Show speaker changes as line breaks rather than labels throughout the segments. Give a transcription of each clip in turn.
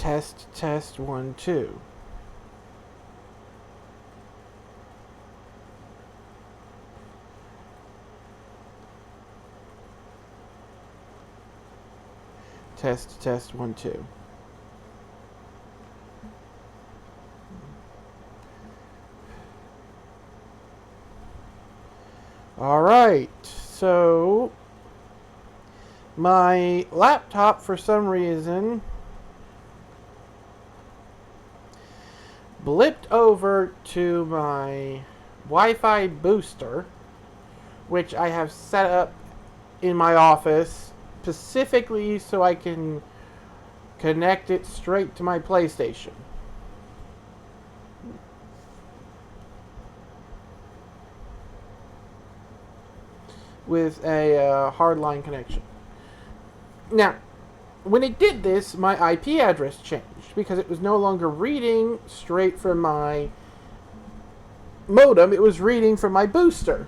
Test, test, 1, 2. Test, test, 1, 2. Alright, so my laptop, for some reason, blipped over to my Wi-Fi booster, which I have set up in my office specifically so I can connect it straight to my PlayStation. With a hardline connection. Now, when it did this, my IP address changed because it was no longer reading straight from my modem, it was reading from my booster.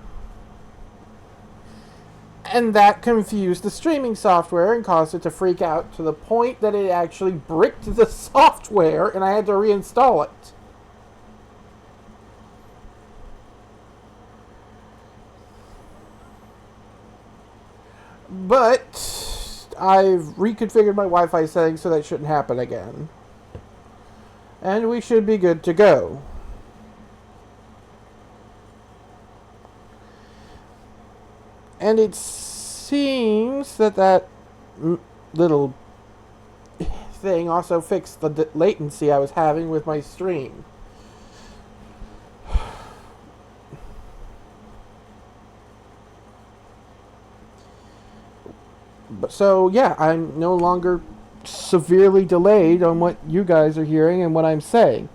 And that confused the streaming software and caused it to freak out to the point that it actually bricked the software and I had to reinstall it. But I've reconfigured my Wi-Fi settings so that shouldn't happen again. And we should be good to go. And it seems that that little thing also fixed the latency I was having with my stream. But so yeah, I'm no longer severely delayed on what you guys are hearing and what I'm saying.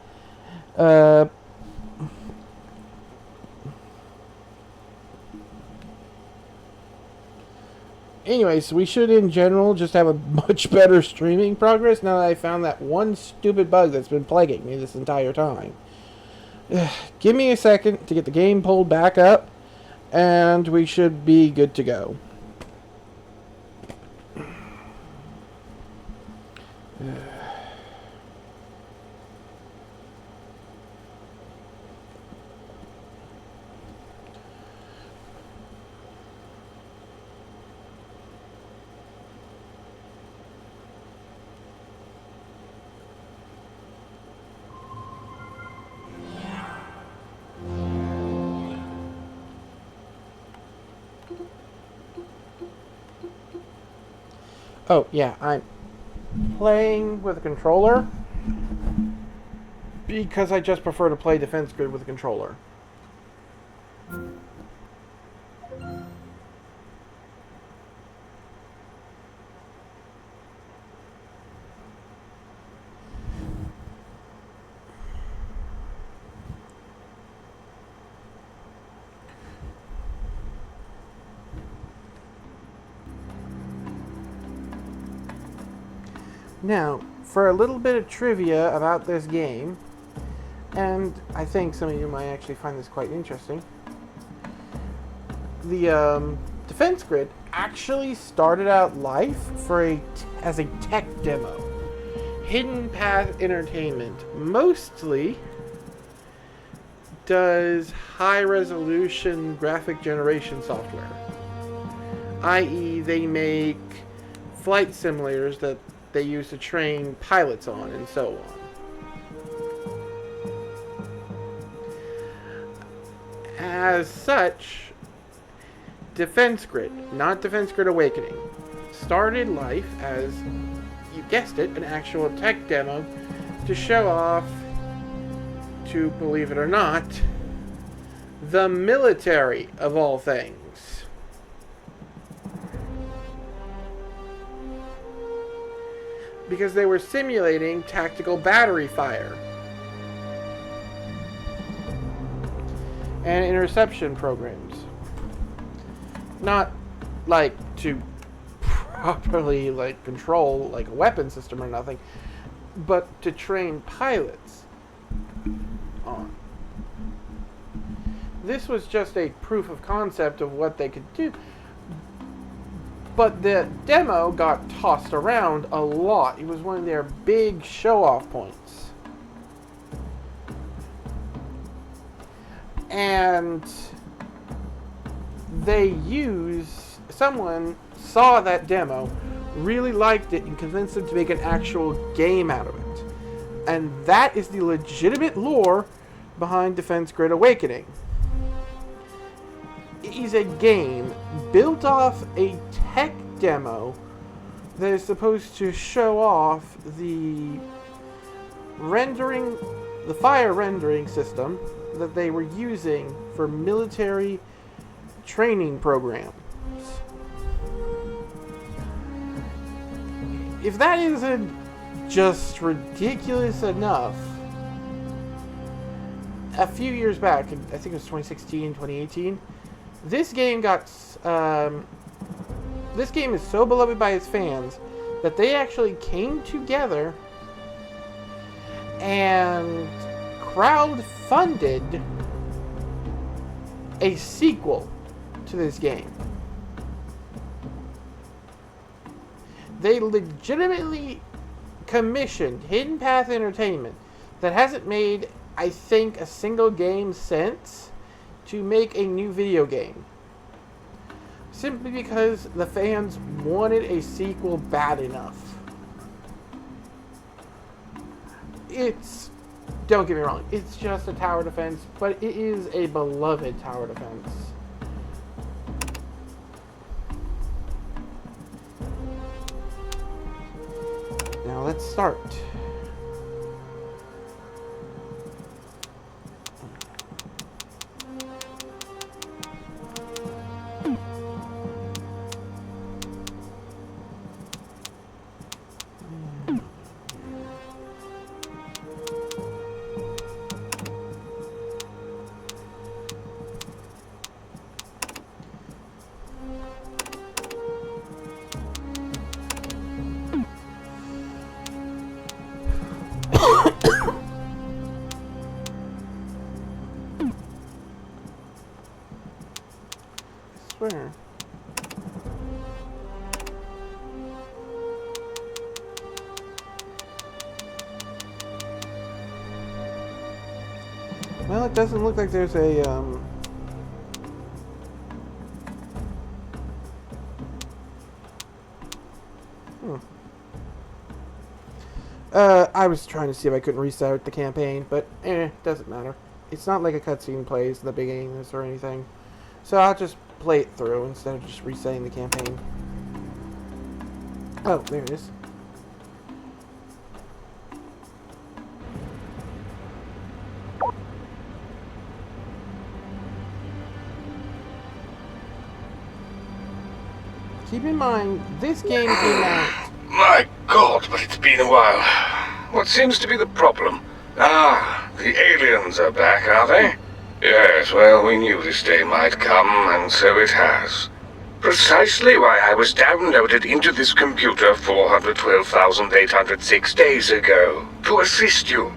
Anyways, we should in general just have a much better streaming progress now that I found that one stupid bug that's been plaguing me this entire time. Give me a second to get the game pulled back up, and we should be good to go. Oh, yeah, I'm playing with a controller because I just prefer to play Defense Grid with a controller. Now, for a little bit of trivia about this game, and I think some of you might actually find this quite interesting. The Defense Grid actually started out life as a tech demo. Hidden Path Entertainment mostly does high-resolution graphic generation software, i.e. they make flight simulators that they use to train pilots on and so on. As such, Defense Grid, not Defense Grid Awakening, started life as, you guessed it, an actual tech demo to show off to, believe it or not, the military of all things. Because they were simulating tactical battery fire and interception programs. Not like to properly control a weapon system or nothing, but to train pilots on. This was just a proof of concept of what they could do. But the demo got tossed around a lot. It was one of their big show-off points. And someone saw that demo, really liked it, and convinced them to make an actual game out of it. And that is the legitimate lore behind Defense Grid Awakening. It is a game built off a tech demo that is supposed to show off the fire rendering system that they were using for military training programs. If that isn't just ridiculous enough, a few years back, I think it was 2016, 2018, this game is so beloved by its fans that they actually came together and crowdfunded a sequel to this game. They legitimately commissioned Hidden Path Entertainment, that hasn't made, I think, a single game since, to make a new video game. Simply because the fans wanted a sequel bad enough. Don't get me wrong, it's just a tower defense, but it is a beloved tower defense. Now let's start. Swear. Well, it doesn't look like there's a I was trying to see if I couldn't restart the campaign, but doesn't matter. It's not like a cutscene plays in the beginning of this or anything. So I'll just play it through instead of just resetting the campaign. Oh, there it is. Keep in mind, this game came out...
My God, but it's been a while. What seems to be the problem? Ah, the aliens are back, are they? Yes, well, we knew this day might come, and so it has. Precisely why I was downloaded into this computer 412,806 days ago, to assist you.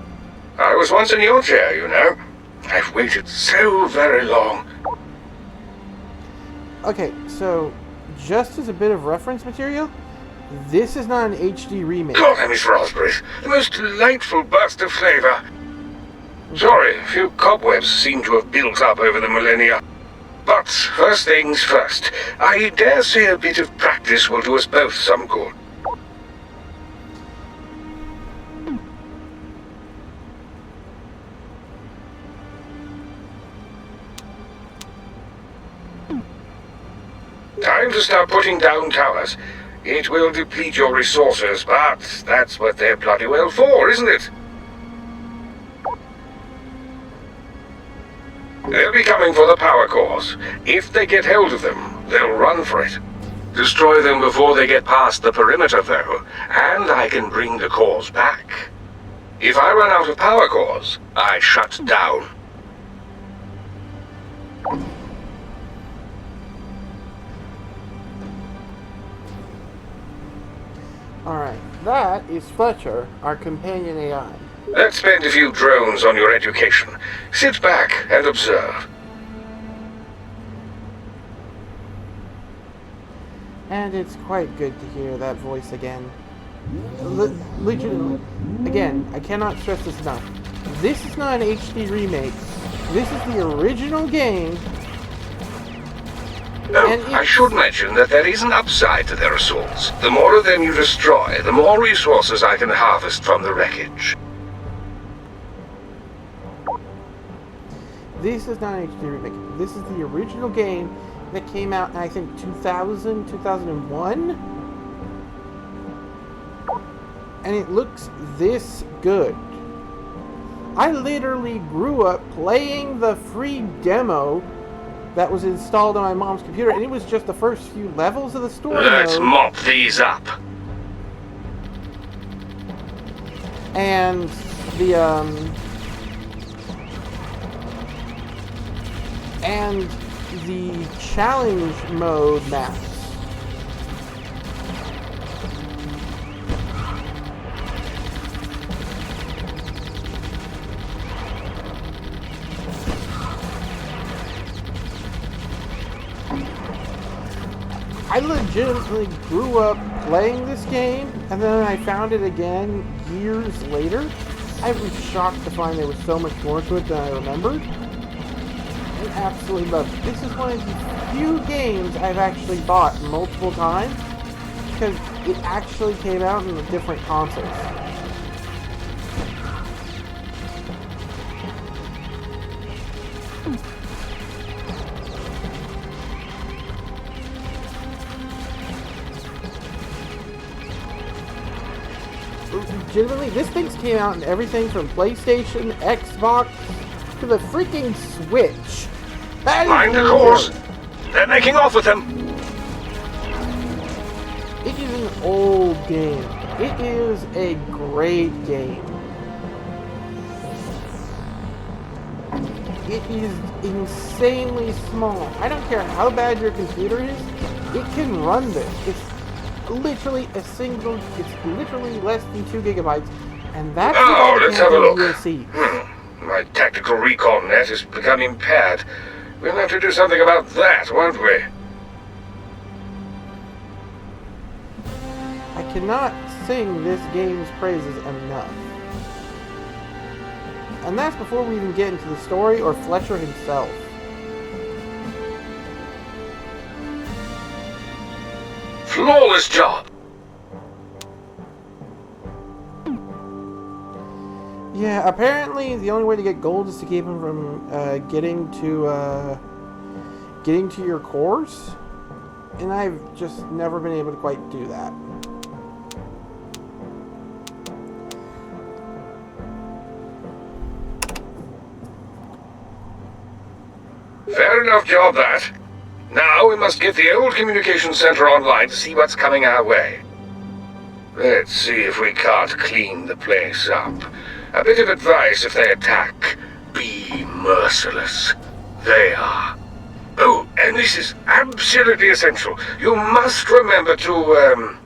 I was once in your chair, you know. I've waited so very long.
Okay, so, just as a bit of reference material, this is not an HD remake.
God, Miss Raspberries, the most delightful burst of flavor. Sorry, a few cobwebs seem to have built up over the millennia. But first things first, I dare say a bit of practice will do us both some good. Time to start putting down towers. It will deplete your resources, but that's what they're bloody well for, isn't it? They'll be coming for the power cores. If they get hold of them, they'll run for it. Destroy them before they get past the perimeter, though, and I can bring the cores back. If I run out of power cores, I shut down.
Alright, that is Fletcher, our companion AI.
Let's spend a few drones on your education. Sit back and observe.
And it's quite good to hear that voice again. Literally, again, I cannot stress this enough. This is not an HD remake. This is the original game.
Oh, I should mention that there is an upside to their assaults. The more of them you destroy, the more resources I can harvest from the wreckage.
This is not an HD remake. This is the original game that came out in, I think, 2000, 2001? And it looks this good. I literally grew up playing the free demo that was installed on my mom's computer, and it was just the first few levels of the story
Let's
mode.
mop these up.
And the challenge mode maps. I legitimately grew up playing this game, and then I found it again years later. I was shocked to find there was so much more to it than I remembered. I absolutely love it. This is one of the few games I've actually bought multiple times, because it actually came out in the different consoles. Legitimately, this thing's came out in everything from PlayStation, Xbox, to the freaking Switch. That
Mind
is
the course. They're making off with them.
It is an old game. It is a great game. It is insanely small. I don't care how bad your computer is, it can run this. It's literally it's literally less than 2 gigabytes, and that's
Oh, let's have a look.
DLC.
My tactical recall net is becoming impaired. We'll have to do something about that, won't we?
I cannot sing this game's praises enough. And that's before we even get into the story or Fletcher himself.
Flawless job.
Yeah, apparently the only way to get gold is to keep him from getting to your cores, and I've just never been able to quite do that.
Fair enough job, that. Now we must get the old communication center online to see what's coming our way. Let's see if we can't clean the place up. A bit of advice if they attack. Be merciless. They are. Oh, and this is absolutely essential. You must remember to,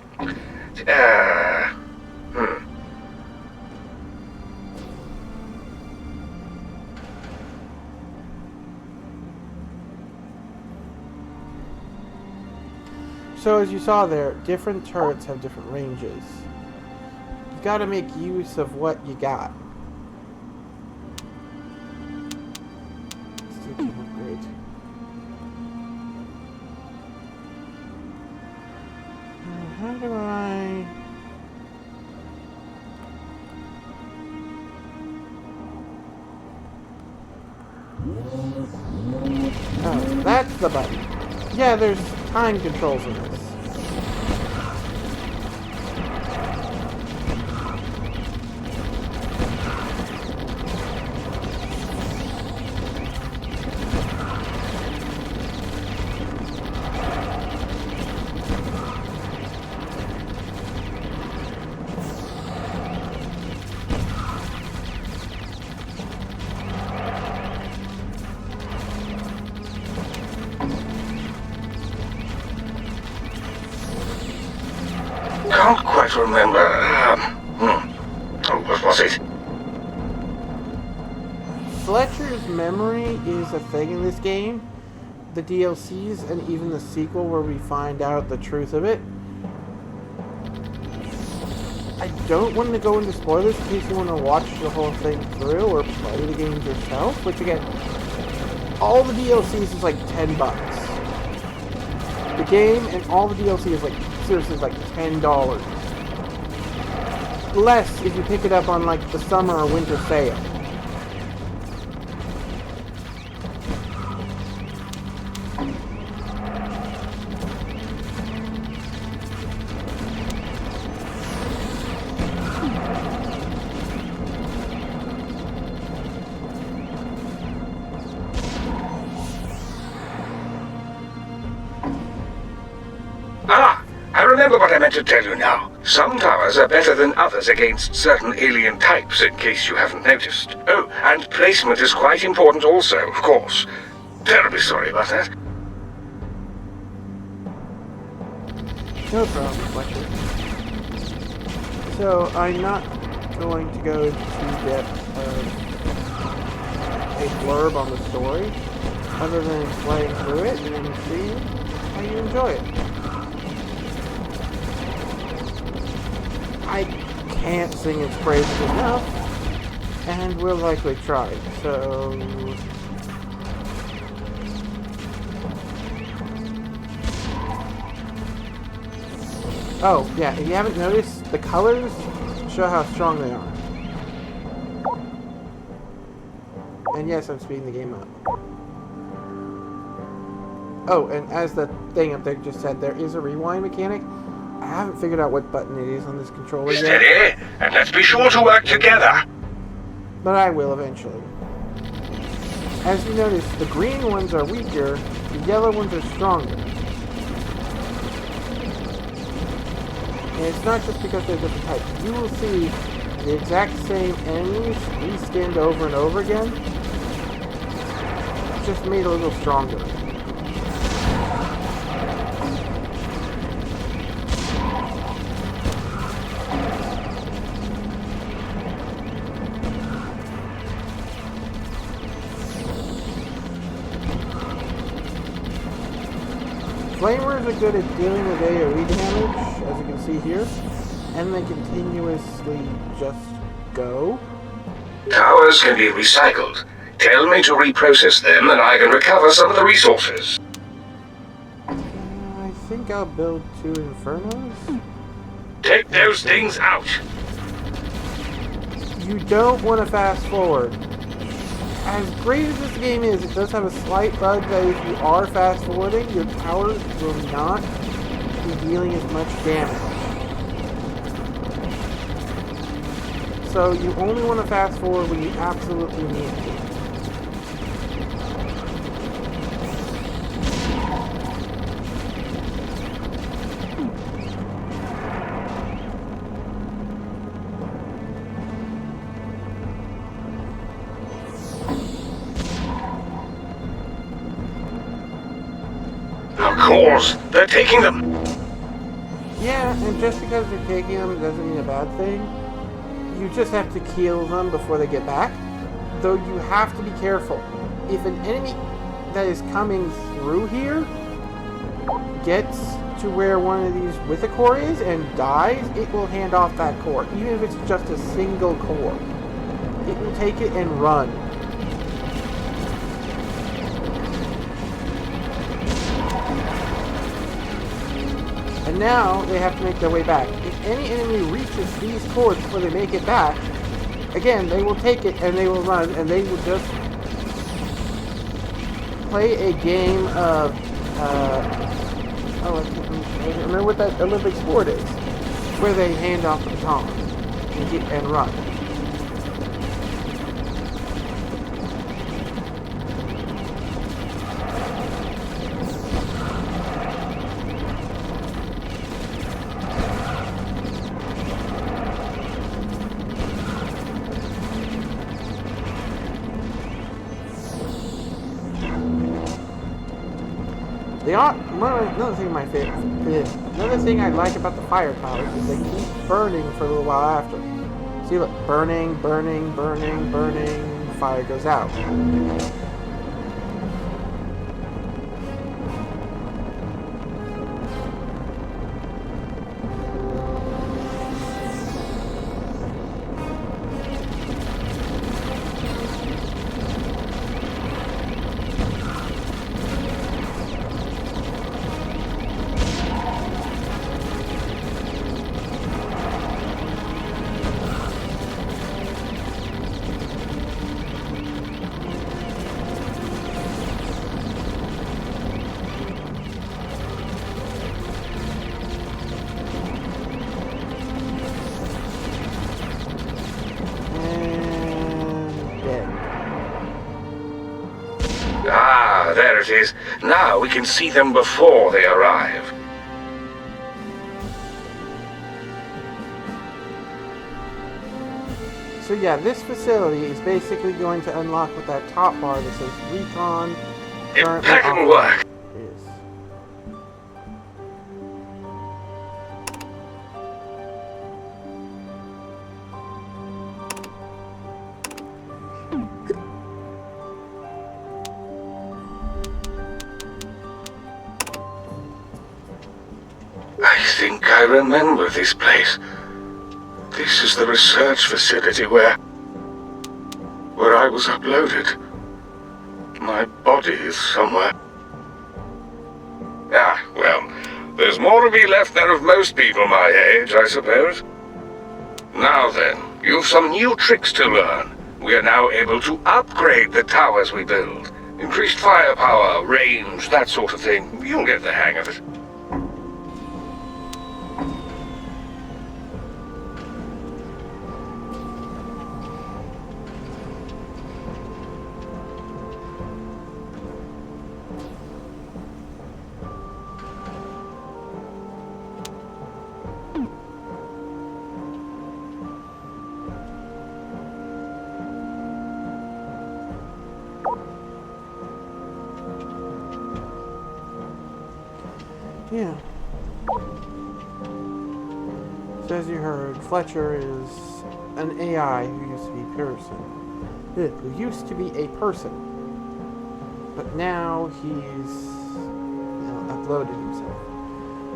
So as you saw there, different turrets have different ranges. You gotta make use of what you got. Still can't upgrade. How do I... Oh, that's the button. Yeah, there's time controls in this.
can't quite remember. Oh, what was it?
Fletcher's memory is a thing in this game, the DLCs and even the sequel where we find out the truth of it. I don't want to go into spoilers in case you want to watch the whole thing through or play the games yourself, which again, all the DLCs is like $10. The game and all the DLC is like, seriously, is like $10. Less if you pick it up on like the summer or winter sale.
Ah, I remember what I meant to tell you now. Some towers are better than others against certain alien types, in case you haven't noticed. Oh, and placement is quite important also, of course. Terribly sorry about that.
No problem, Fletcher. So, I'm not going to go into depth of a blurb on the story, other than playing through it and seeing how you enjoy it. I can't sing its praises enough, and will likely try, so... Oh, yeah, if you haven't noticed, the colors show how strong they are. And yes, I'm speeding the game up. Oh, and as the thing up there just said, there is a rewind mechanic. I haven't figured out what button it is on this controller yet.
Steady, and let's be sure to work together.
But I will eventually. As you notice, the green ones are weaker, the yellow ones are stronger. And it's not just because they're different types. You will see the exact same enemies reskinned over and over again, just made a little stronger. Flamers are good at dealing with AoE damage, as you can see here, and they continuously just go.
Towers can be recycled. Tell me to reprocess them and I can recover some of the resources.
I think I'll build 2 Infernos.
Take those things out.
You don't want to fast forward. As great as this game is, it does have a slight bug that if you are fast forwarding, your towers will not be dealing as much damage. So you only want to fast forward when you absolutely need to.
Of course, they're taking them.
Yeah, and just because they're taking them doesn't mean a bad thing. You just have to kill them before they get back. Though you have to be careful. If an enemy that is coming through here gets to where one of these with a core is and dies, it will hand off that core. Even if it's just a single core. It will take it and run. And now they have to make their way back. If any enemy reaches these cores before they make it back, again, they will take it and they will run and they will just play a game of, I can't remember what that Olympic sport is, where they hand off the baton and run. Another thing I like about the fire towers is they keep burning for a little while after. See, look, burning, burning, burning, burning, fire goes out.
There it is. Now we can see them before they arrive.
So yeah, this facility is basically going to unlock with that top bar that says Recon.
Impeccable work.
Is.
I think I remember this place. This is the research facility where I was uploaded. My body is somewhere. Ah, well, there's more to be left than of most people my age, I suppose. Now then, you've some new tricks to learn. We are now able to upgrade the towers we build. Increased firepower, range, that sort of thing. You'll get the hang of it.
Yeah. So as you heard, Fletcher is an AI who used to be a person. Who used to be a person. But now he's, uploaded himself.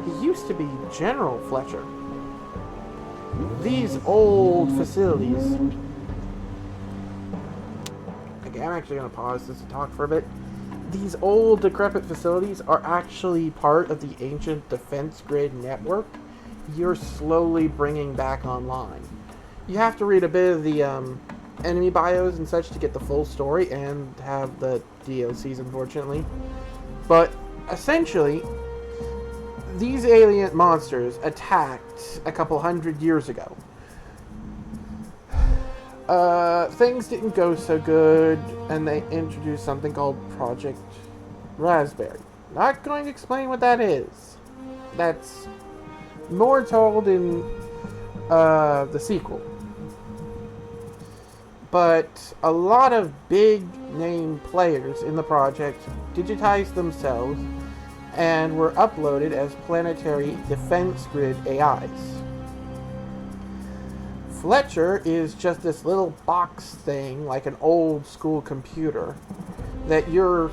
He used to be General Fletcher. These old facilities... Okay, I'm actually going to pause this and talk for a bit. These old, decrepit facilities are actually part of the ancient defense grid network you're slowly bringing back online. You have to read a bit of the enemy bios and such to get the full story and have the DLCs, unfortunately. But essentially, these alien monsters attacked a couple hundred years ago. Things didn't go so good, and they introduced something called Project Raspberry. Not going to explain what that is. That's more told in the sequel. But a lot of big name players in the project digitized themselves and were uploaded as planetary defense grid AIs. Fletcher is just this little box thing, like an old school computer, that you're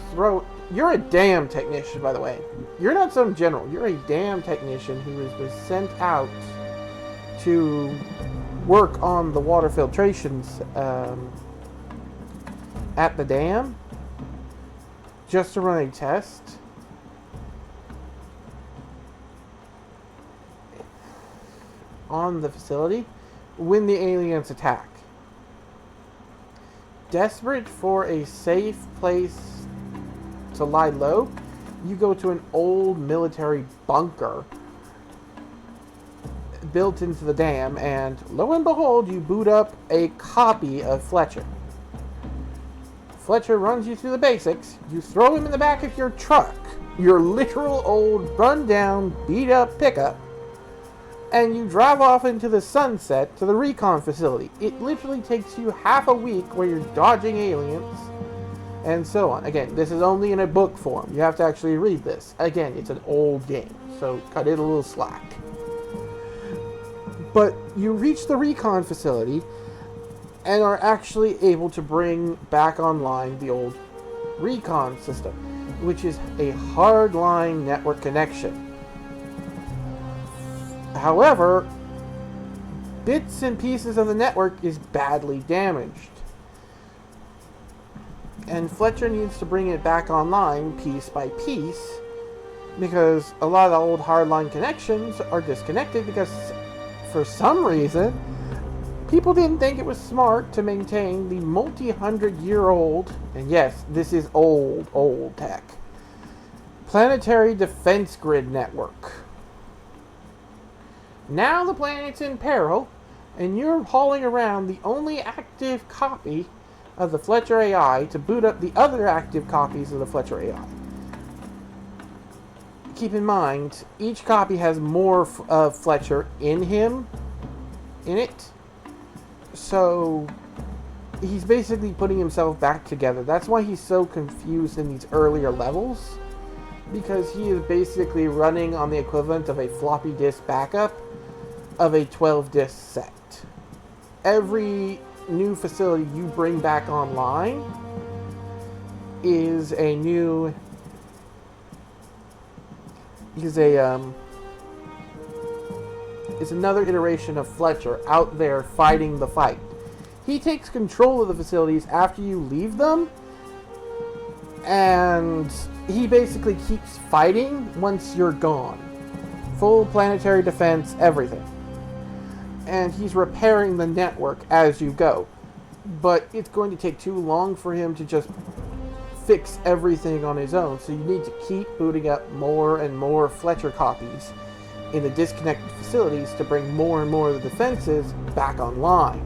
a damn technician, by the way. You're not some general. You're a damn technician who was sent out to work on the water filtrations at the dam, just to run a test. On the facility when the aliens attack. Desperate for a safe place to lie low, you go to an old military bunker built into the dam, and lo and behold, you boot up a copy of Fletcher. Fletcher runs you through the basics. You throw him in the back of your truck, your literal old run-down, beat-up pickup, and you drive off into the sunset to the recon facility. It literally takes you half a week where you're dodging aliens and so on. Again, this is only in a book form. You have to actually read this. Again, it's an old game, so cut it a little slack. But you reach the recon facility and are actually able to bring back online the old recon system, which is a hardline network connection. However, bits and pieces of the network is badly damaged. And Fletcher needs to bring it back online piece by piece, because a lot of the old hardline connections are disconnected because for some reason people didn't think it was smart to maintain the multi-hundred-year-old, and yes, this is old tech, planetary defense grid network. Now the planet's in peril, and you're hauling around the only active copy of the Fletcher AI to boot up the other active copies of the Fletcher AI. keep in mind, each copy has more of Fletcher in it. So he's basically putting himself back together. That's why he's so confused in these earlier levels, because he is basically running on the equivalent of a floppy disk backup of a 12 disc set. Every new facility you bring back online is a new is another iteration of Fletcher out there fighting the fight. He takes control of the facilities after you leave them, and he basically keeps fighting once you're gone. Full planetary defense, everything. And he's repairing the network as you go. But it's going to take too long for him to just fix everything on his own, so you need to keep booting up more and more Fletcher copies in the disconnected facilities to bring more and more of the defenses back online.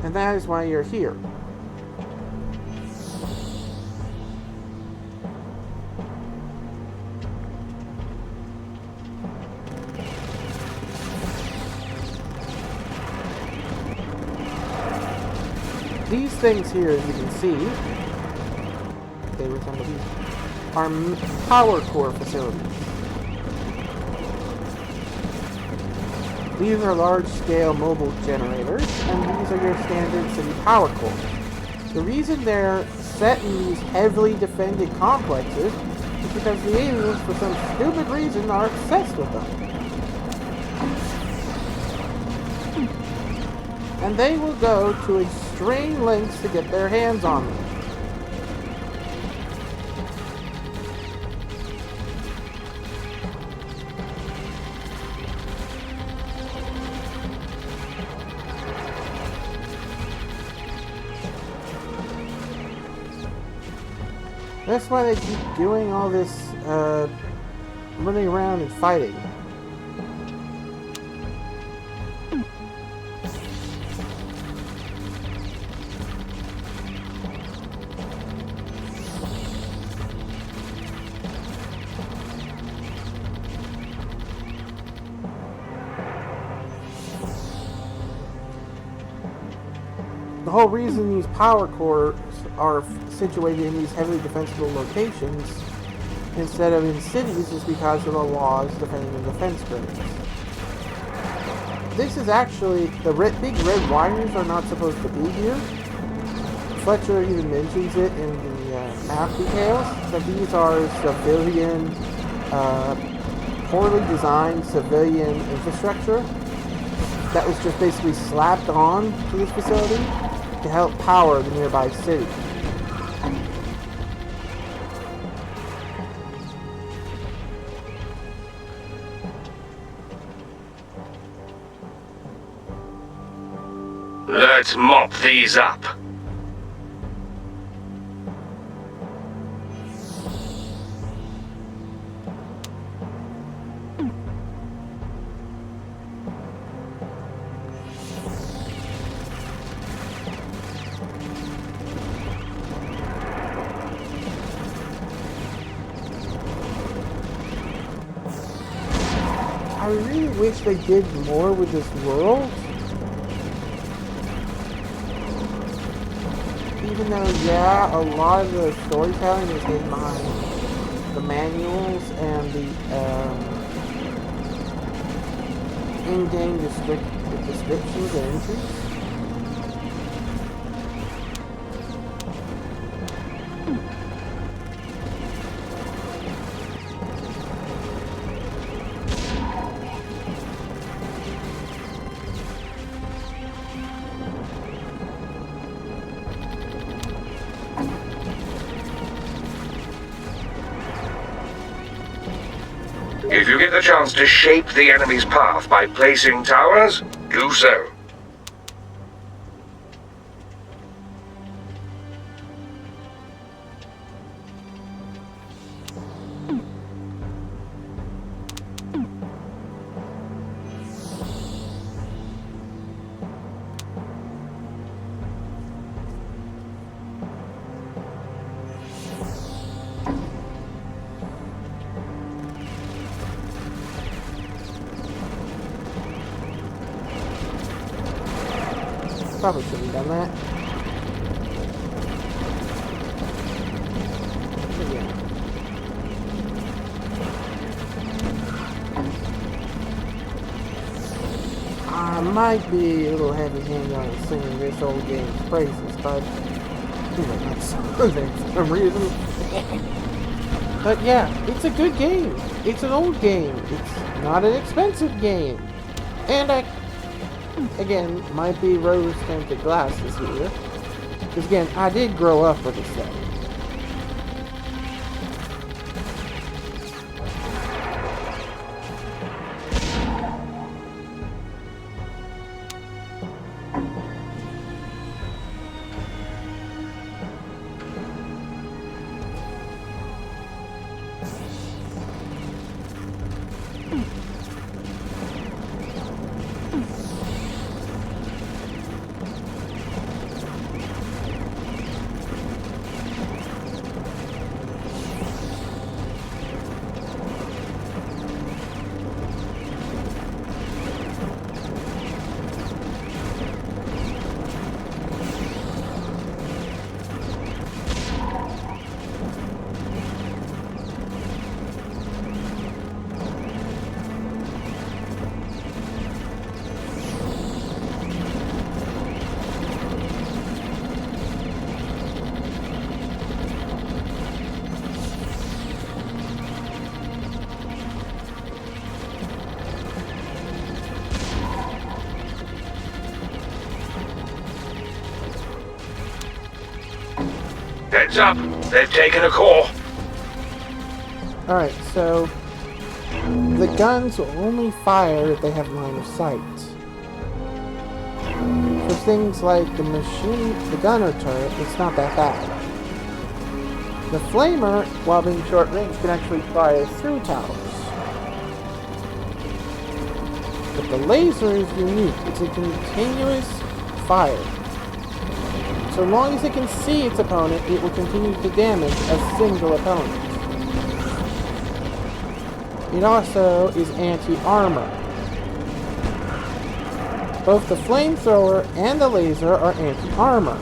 And that is why you're here. These things here, as you can see, they resemble these, are power core facilities. These are large-scale mobile generators, and these are your standard city power cores. The reason they're set in these heavily defended complexes is because the aliens, for some stupid reason, are obsessed with them. And they will go to extreme lengths to get their hands on them. That's why they keep doing all this, running around and fighting. The whole reason these power cores are situated in these heavily defensible locations instead of in cities is because of the laws defending the defense grids. This is actually, the big red wires are not supposed to be here. Fletcher even mentions it in the map details, that these are civilian, poorly designed civilian infrastructure that was just basically slapped on to this facility to help power the nearby city.
Let's mop these up.
I really wish they did more with this world. Even though, yeah, a lot of the storytelling is hidden behind the manuals and the in-game descriptions and entries.
If you get the chance to shape the enemy's path by placing towers, do so.
Probably shouldn't have done that. But yeah. I might be a little heavy-handed on singing this old game's praises, but not for some reason. But yeah, it's a good game. It's an old game. It's not an expensive game. And again, might be rose-tinted glasses here. Because again, I did grow up with this thing.
Heads up, they've taken a core.
Alright, so the guns will only fire if they have line of sight. For things like the gunner turret, it's not that bad. The flamer, while being short range, can actually fire through towers. But the laser is unique. It's a continuous fire. So long as it can see its opponent, it will continue to damage a single opponent. It also is anti-armor. Both the flamethrower and the laser are anti-armor.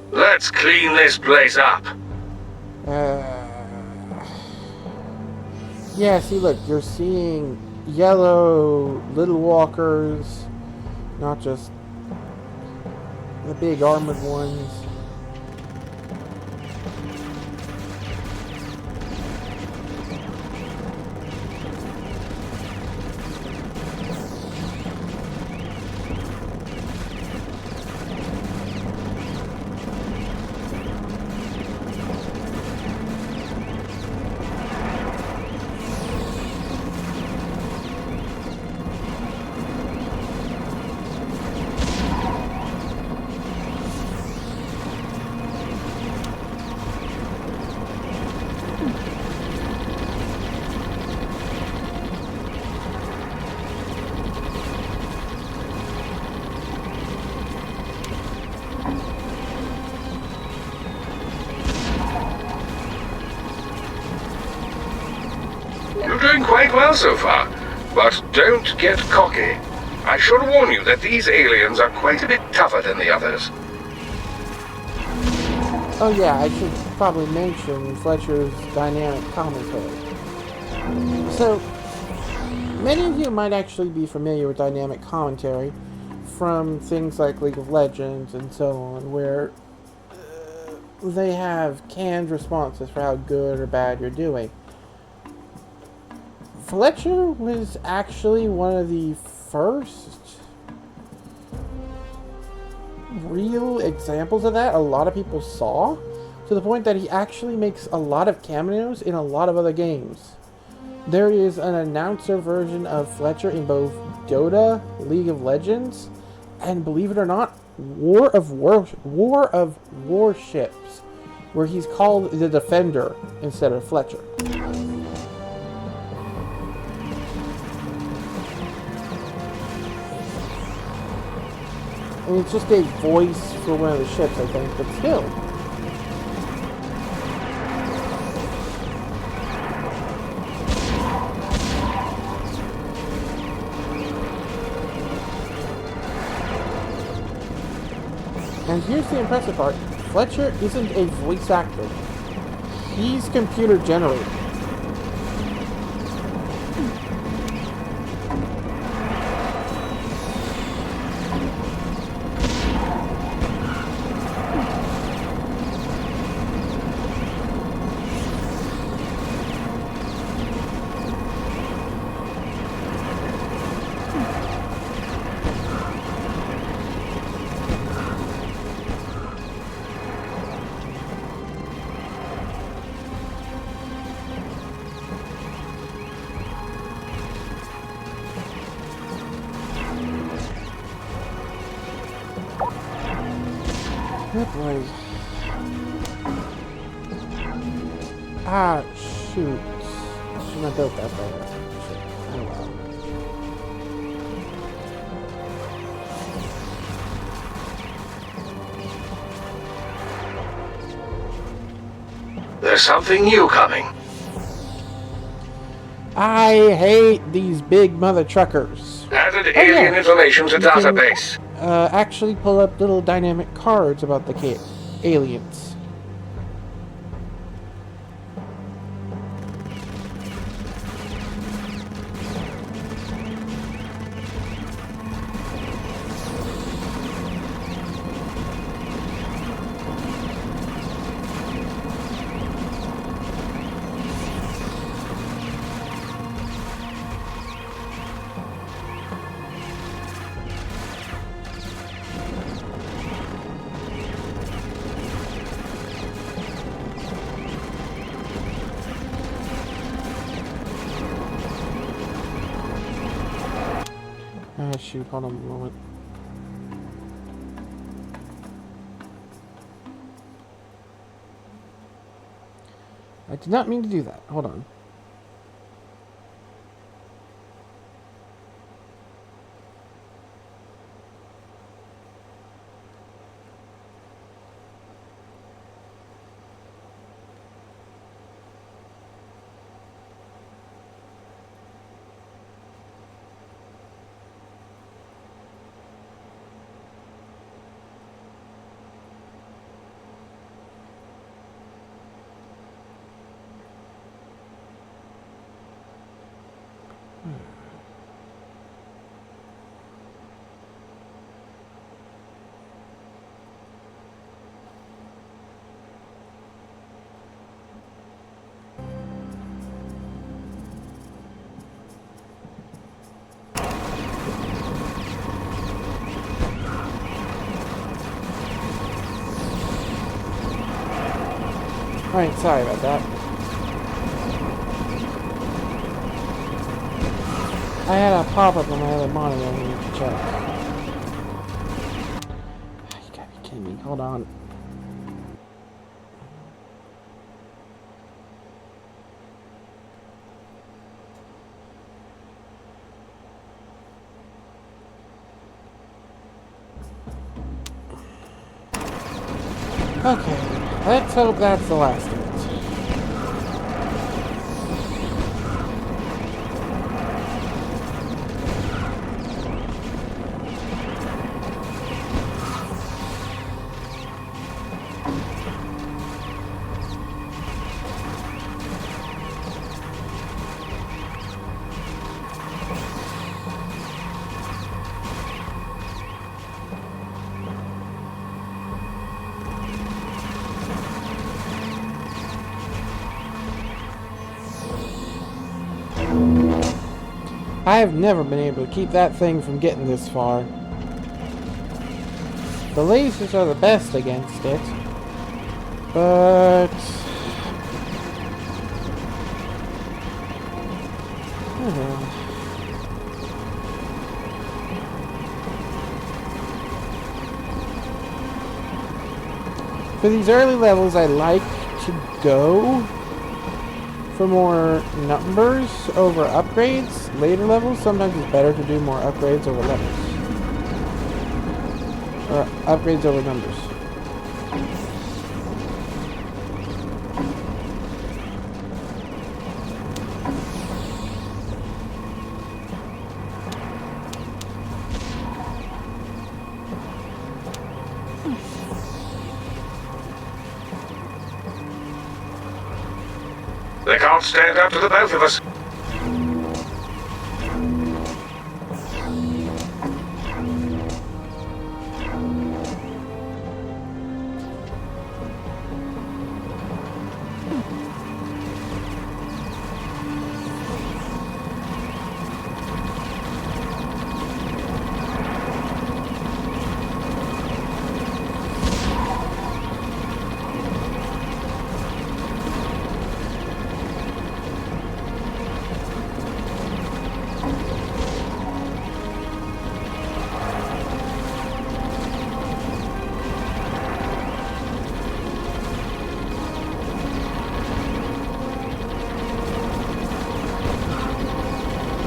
Let's clean this place up.
Yeah, see, look, you're seeing yellow little walkers, not just the big armored ones.
You're doing quite well so far, but don't get cocky. I should warn you that these aliens are quite a bit tougher than the others.
Oh yeah, I should probably mention Fletcher's dynamic commentary. So, many of you might actually be familiar with dynamic commentary from things like League of Legends and so on, where they have canned responses for how good or bad you're doing. Fletcher was actually one of the first real examples of that a lot of people saw to the point that he actually makes a lot of cameos in a lot of other games. There is an announcer version of Fletcher in both Dota, League of Legends, and believe it or not, War of Warships, where he's called the Defender instead of Fletcher. I mean, it's just a voice for one of the ships, I think, but still. And here's the impressive part. Fletcher isn't a voice actor. He's computer generated. Good boy. Ah, shoot. Shouldn't have built that better. Oh well.
There's something new coming.
I hate these big mother truckers.
Added alien information to
You can,
database.
Actually pull up little dynamic cards about the aliens. Ah, shoot, hold on a moment. I did not mean to do that. Hold on. Alright, sorry about that. I had a pop-up on my other monitor I need to check. You gotta be kidding me. Hold on. Okay, let's hope that's the last of it. I have never been able to keep that thing from getting this far. The lasers are the best against it, But for these early levels, I like to go for more numbers over upgrades. Later levels, sometimes it's better to do more upgrades over levels. Or upgrades over numbers.
They can't stand up to the both of us.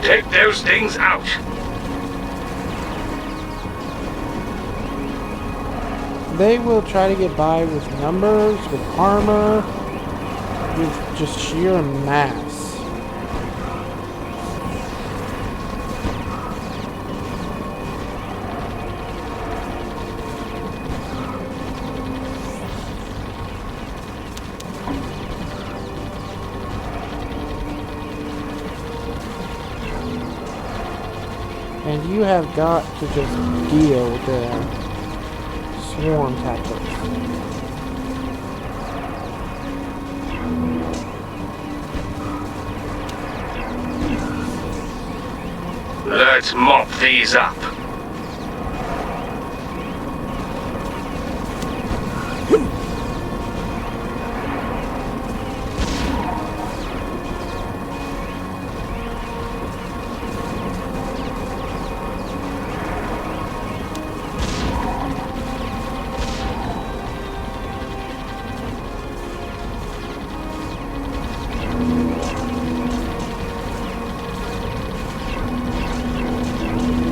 Take those things out.
They will try to get by with numbers, with armor, with just sheer mass. And you have got to just deal with the swarm tactics.
Let's mop these up.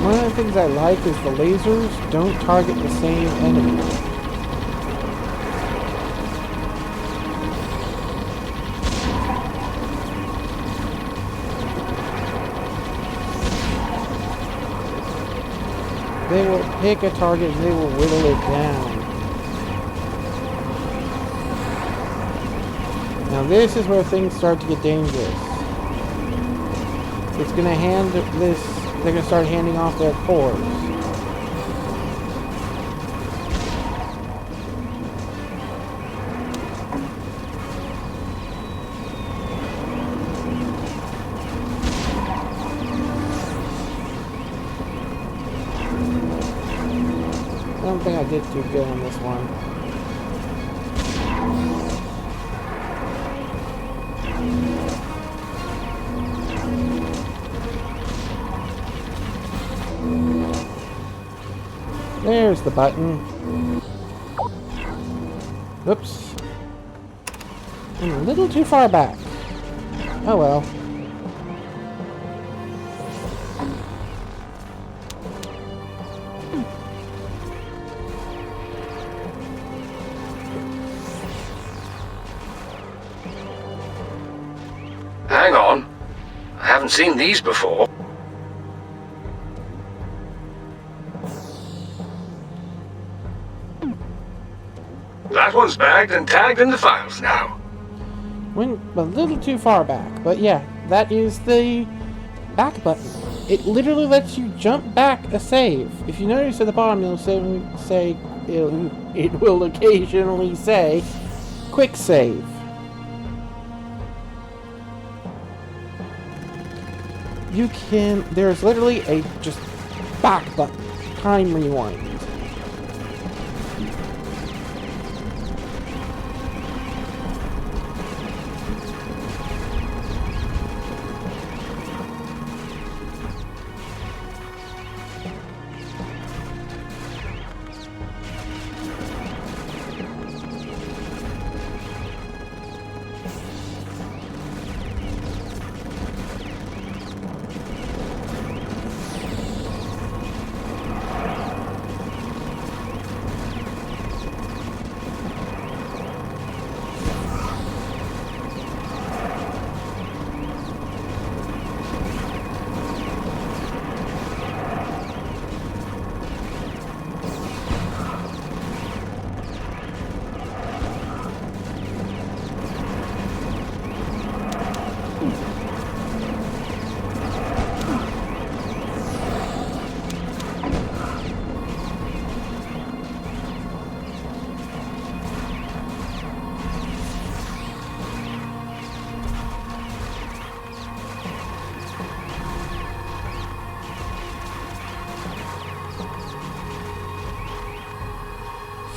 One of the things I like is the lasers don't target the same enemy. They will pick a target and they will whittle it down. Now this is where things start to get dangerous. It's gonna hand this, they're gonna start handing off their cores. I don't think I did too good on this one. There's the button. Oops. I'm a little too far back. Oh well.
Hang on. I haven't seen these before. That one's bagged and tagged in the files now.
Went a little too far back, but yeah, that is the back button. It literally lets you jump back a save. If you notice at the bottom, it will occasionally say quick save. You can, there's literally a just back button, time rewind.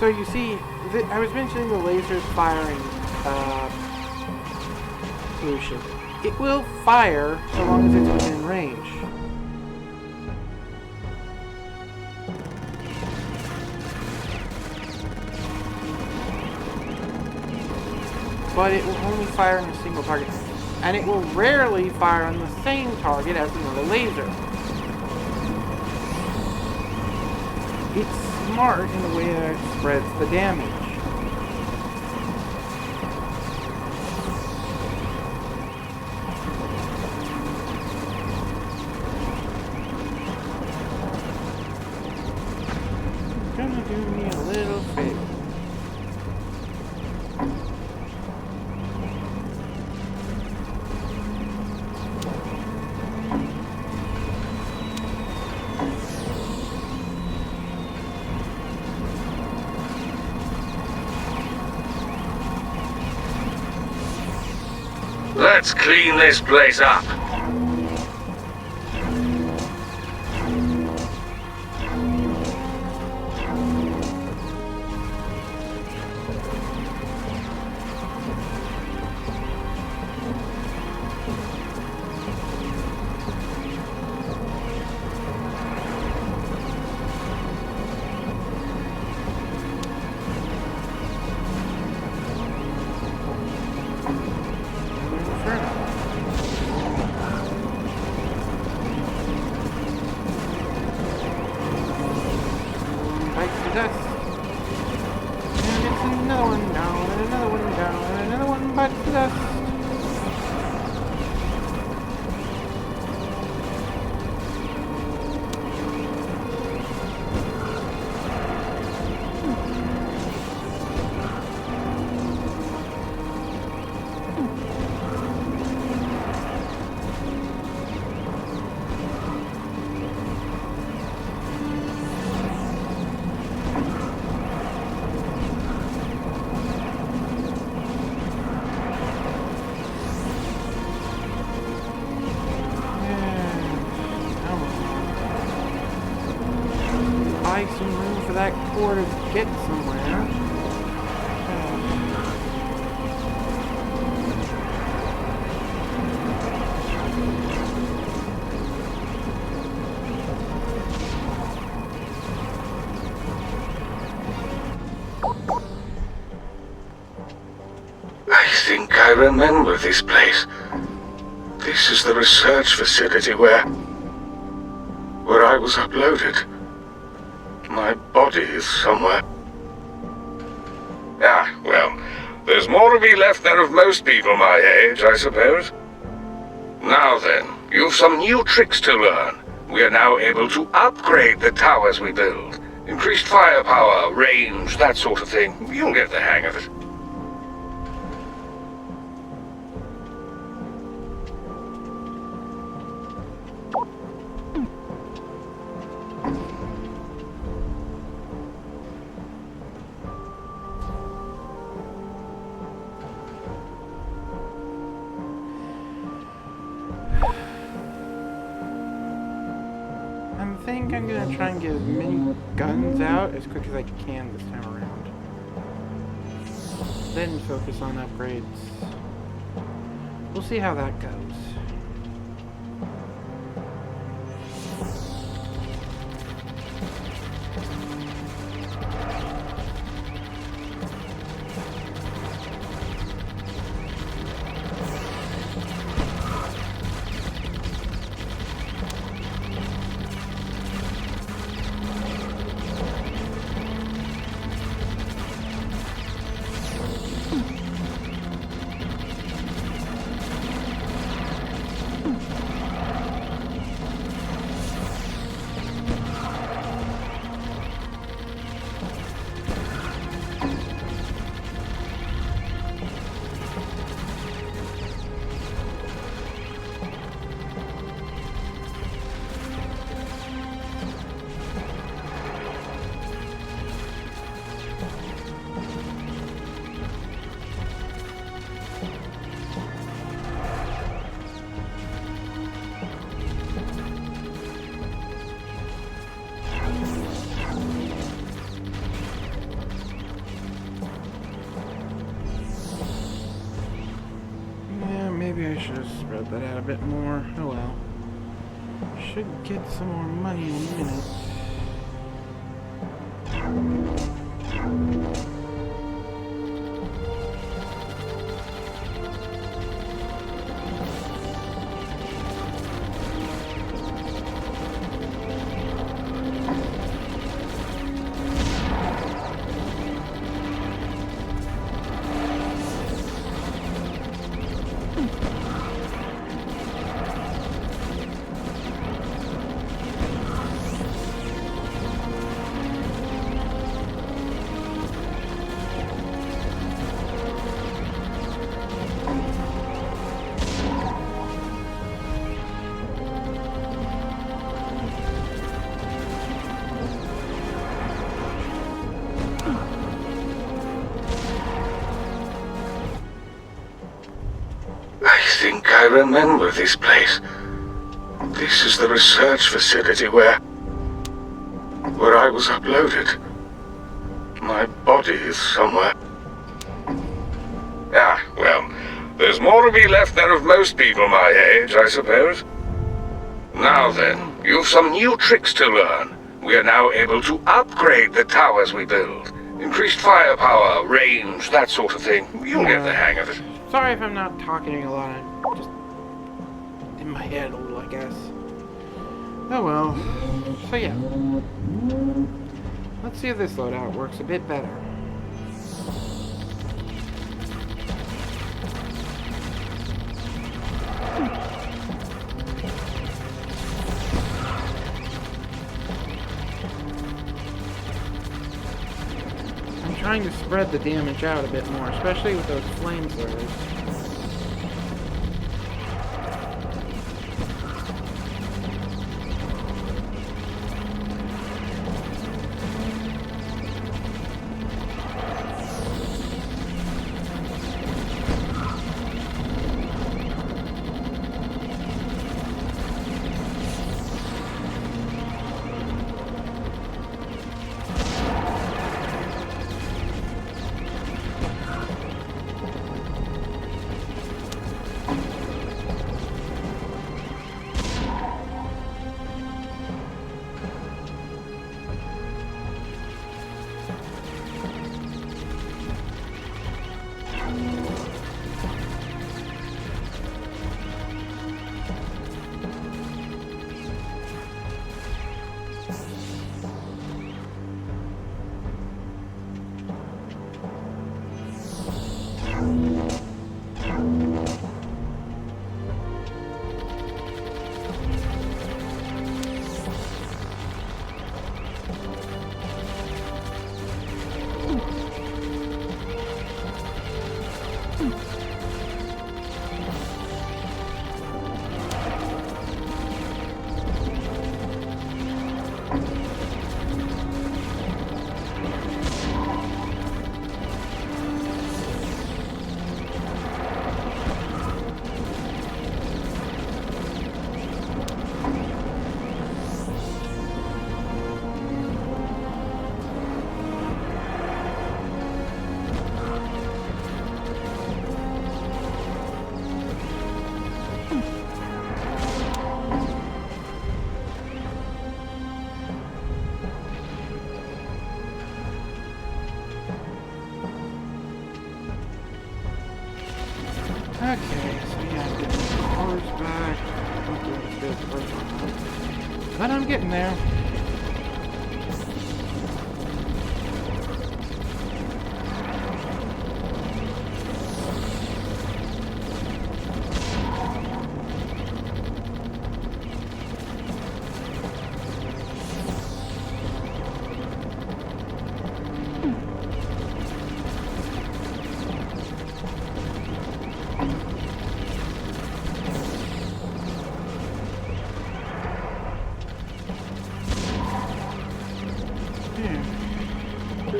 So you see, I was mentioning the laser's firing solution. It will fire so long as it's within range. But it will only fire on a single target. And it will rarely fire on the same target as another laser. It's smart in the way that it spreads the damage. It's gonna do me a little favor.
Let's clean this place up. Some room for that core to get somewhere. I think I remember this place. This is the research facility where I was uploaded. My body is somewhere. Ah, well, there's more to be left than of most people my age, I suppose. Now then, you've some new tricks to learn. We are now able to upgrade the towers we build. Increased firepower, range, that sort of thing. You'll get the hang of it.
I think I'm gonna try and get as many guns out as quick as I can this time around. Then focus on upgrades. We'll see how that goes. should have spread that out a bit more. Oh well. Should get some more money in a minute.
I think I remember this place. This is the research facility where I was uploaded. My body is somewhere. Ah, well, there's more to be left than of most people my age, I suppose. Now then, you've some new tricks to learn. We are now able to upgrade the towers we build. Increased firepower, range, that sort of thing. You'll get the hang of it.
Sorry if I'm not talking a lot. I'm just in my head a little, I guess. Oh well. So yeah. Let's see if this loadout works a bit better. I'm trying to spread the damage out a bit more, especially with those flamethrowers. Okay, so yeah, get the cars back. Not doing as good as the first one, but I'm getting there.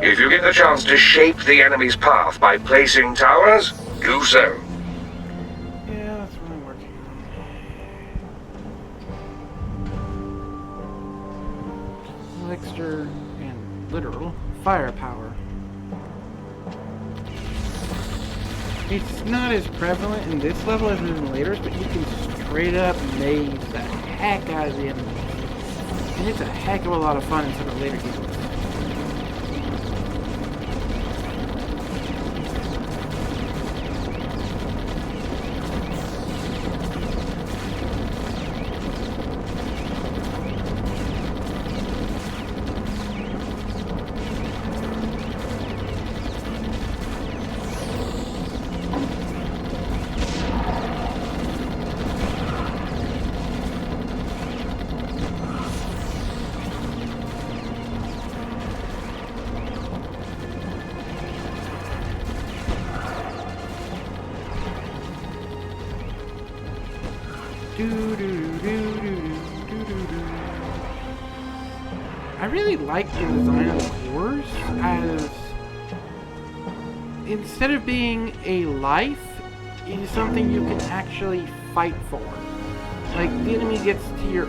If you get the chance to shape the enemy's path by placing towers, do so.
Yeah, that's what I'm working on. Elixir and literal firepower. It's not as prevalent in this level as in later, but you can straight up maze the heck out of the enemies. And it's a heck of a lot of fun in some of the later games. I really like the design of the cores, as instead of being a life, it is something you can actually fight for. Like, the enemy gets to your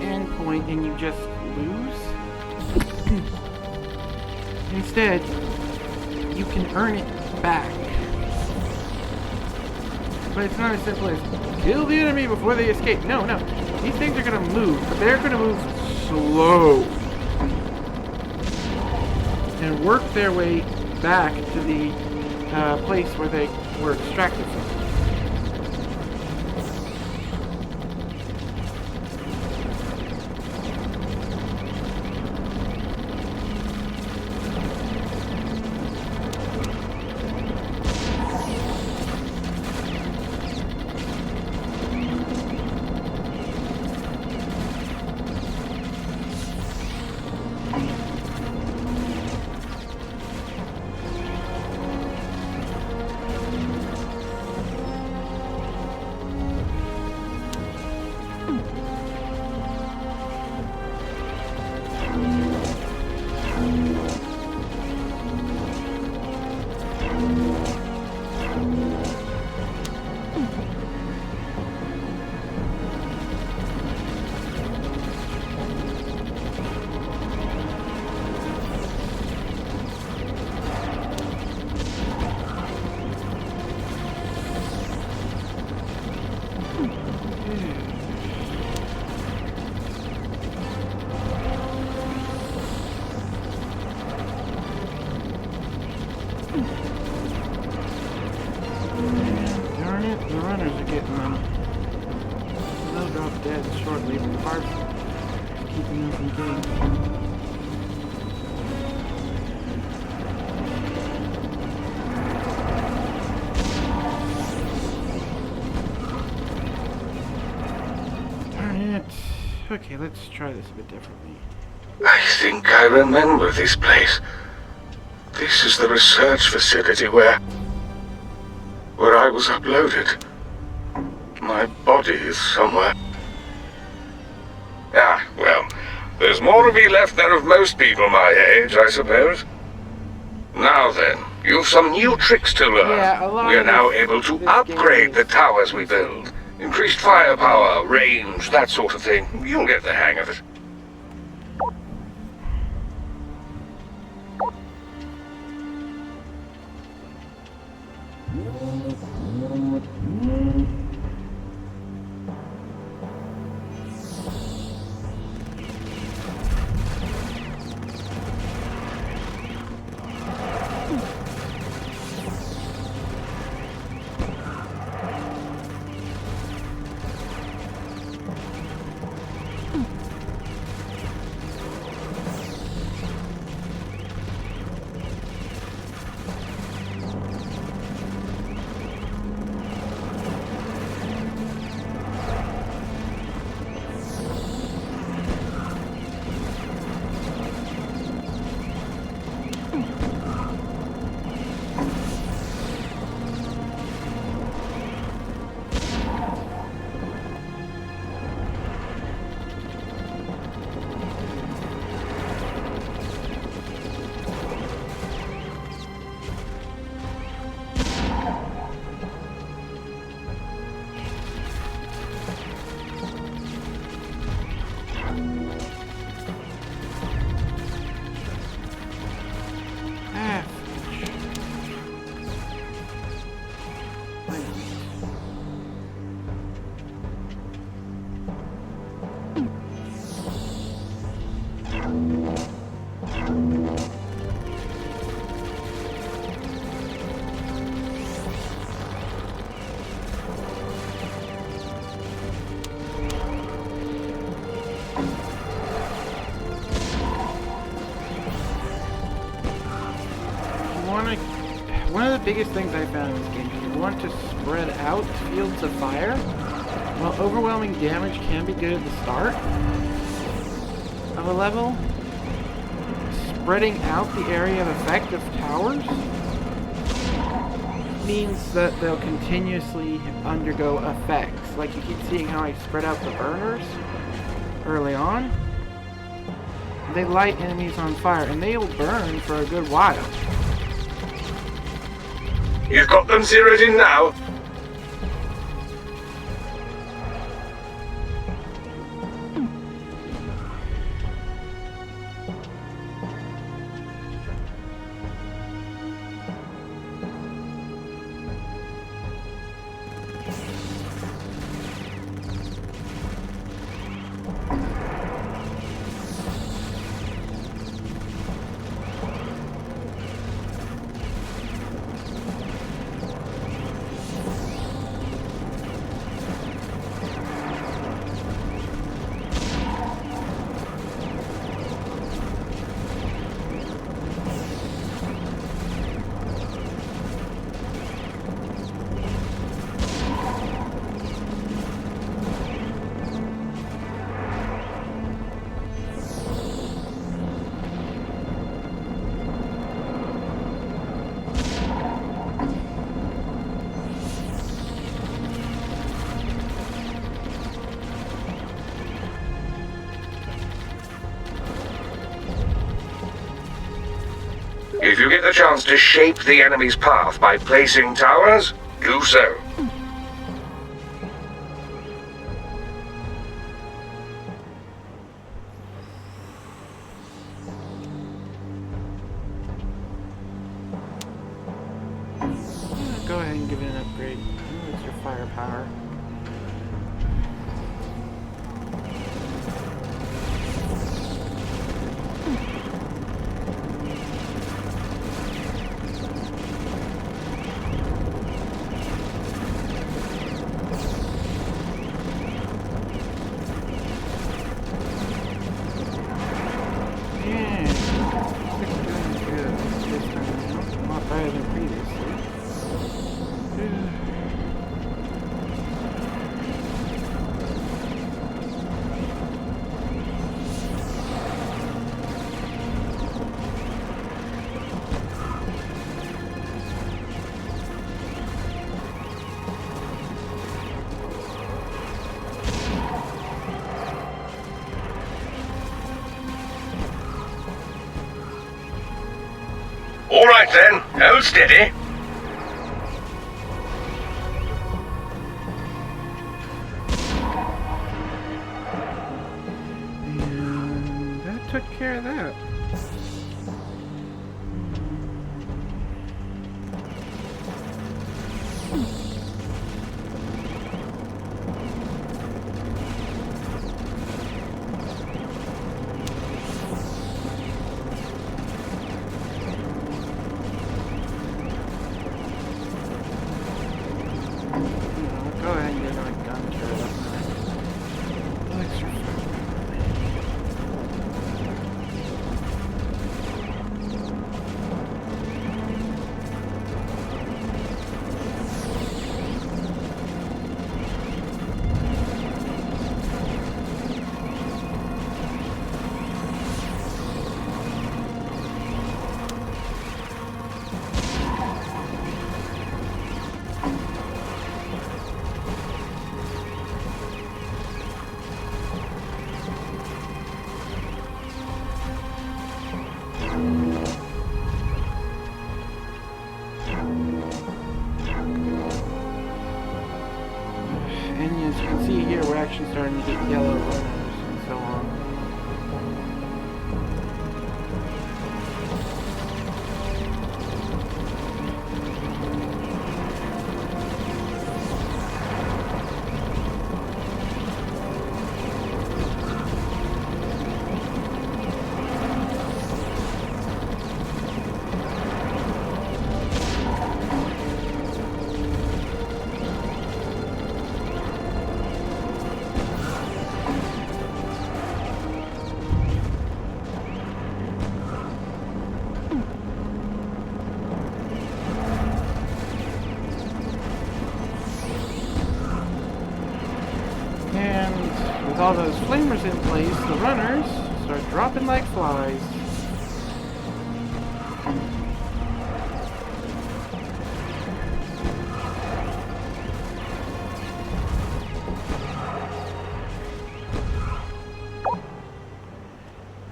end point and you just lose. Instead, you can earn it back. But it's not as simple as kill the enemy before they escape. No. These things are going to move, but they're going to move slow. And work their way back to the place where they were extracted from. Darn it, the runners are getting them. They'll drop dead shortly, but the parts keeping them from getting. Darn it. Okay, let's try this a bit differently.
I think I remember this place. This is the research facility where I was uploaded. My body is somewhere. Ah, well, there's more to be left than of most people my age, I suppose. Now then, you've some new tricks to learn.
Yeah, a lot
we are
of
now
this-
able to
this
upgrade
game
the towers we build. Increased firepower, range, that sort of thing. You'll get the hang of it.
biggest things I found in this game is you want to spread out fields of fire. While overwhelming damage can be good at the start of a level, spreading out the area of effect of towers means that they'll continuously undergo effects. Like you keep seeing how I spread out the burners early on. They light enemies on fire, and they will burn for a good while.
You've got them zeroed in now? If you get the chance to shape the enemy's path by placing towers, do so.
Go ahead and give it an upgrade. It's your firepower.
All right then, hold steady.
And that took care of that. Go ahead and get another gun turret up there. Extra fun. And as you can see here, we're actually starting to get yellow runners and so on. And with all those flamers in place, the runners start dropping like flies.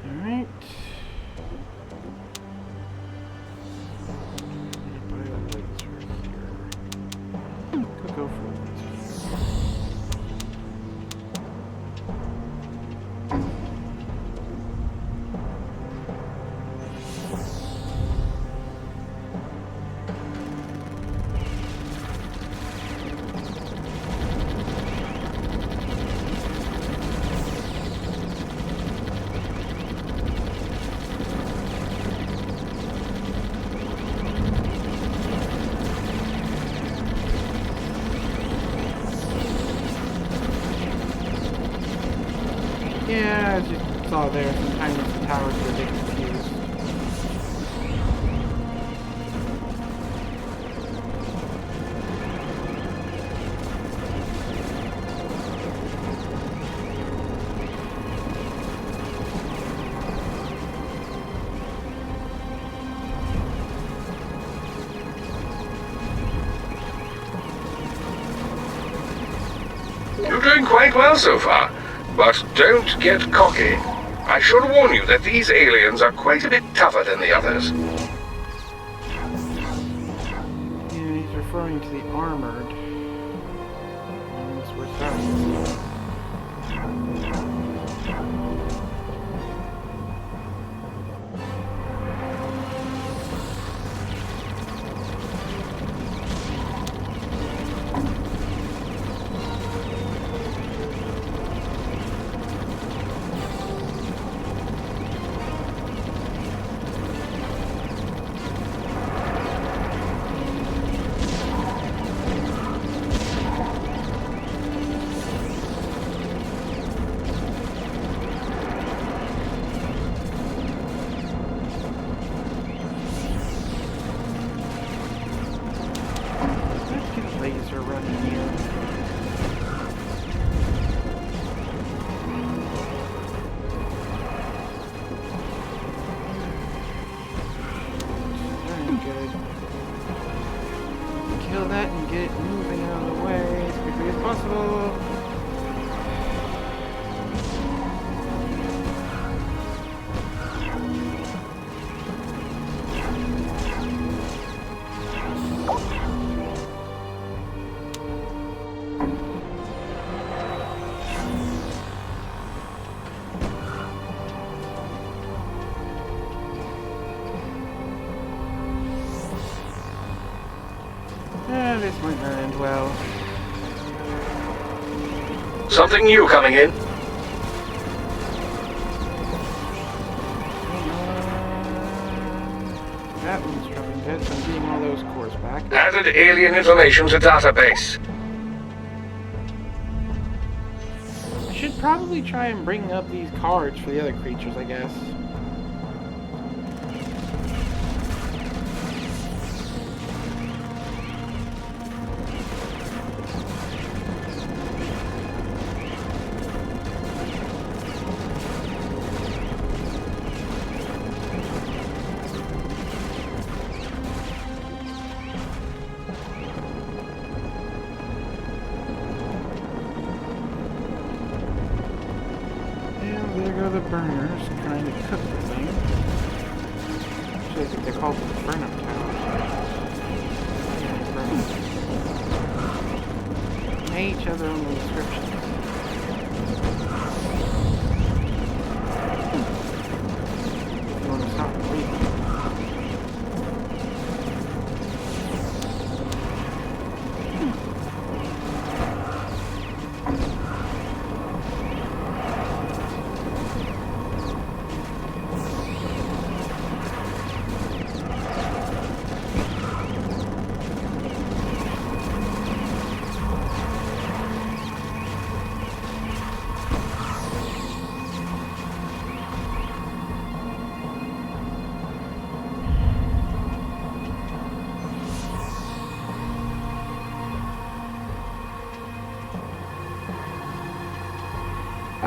Alright. Put a laser here. Could go for a laser. Yeah, as you saw there, sometimes the towers are a bit confused.
You're doing quite well so far, but don't get cocky. I should warn you that these aliens are quite a bit tougher than the others.
Yeah, he's referring to the armored. That's what's that? Laser running here. Very good. Kill that and get it moving out of the way as quickly as possible. This might not end well.
Something new coming in.
That one's dropping dead, so I'm getting all those cores back.
Added alien information to database.
I should probably try and bring up these cards for the other creatures, I guess. There go the burners trying to cook the thing. Actually, I think they're called the burn-up towers. Hey, each other on the descriptions. If you want to stop bleeding.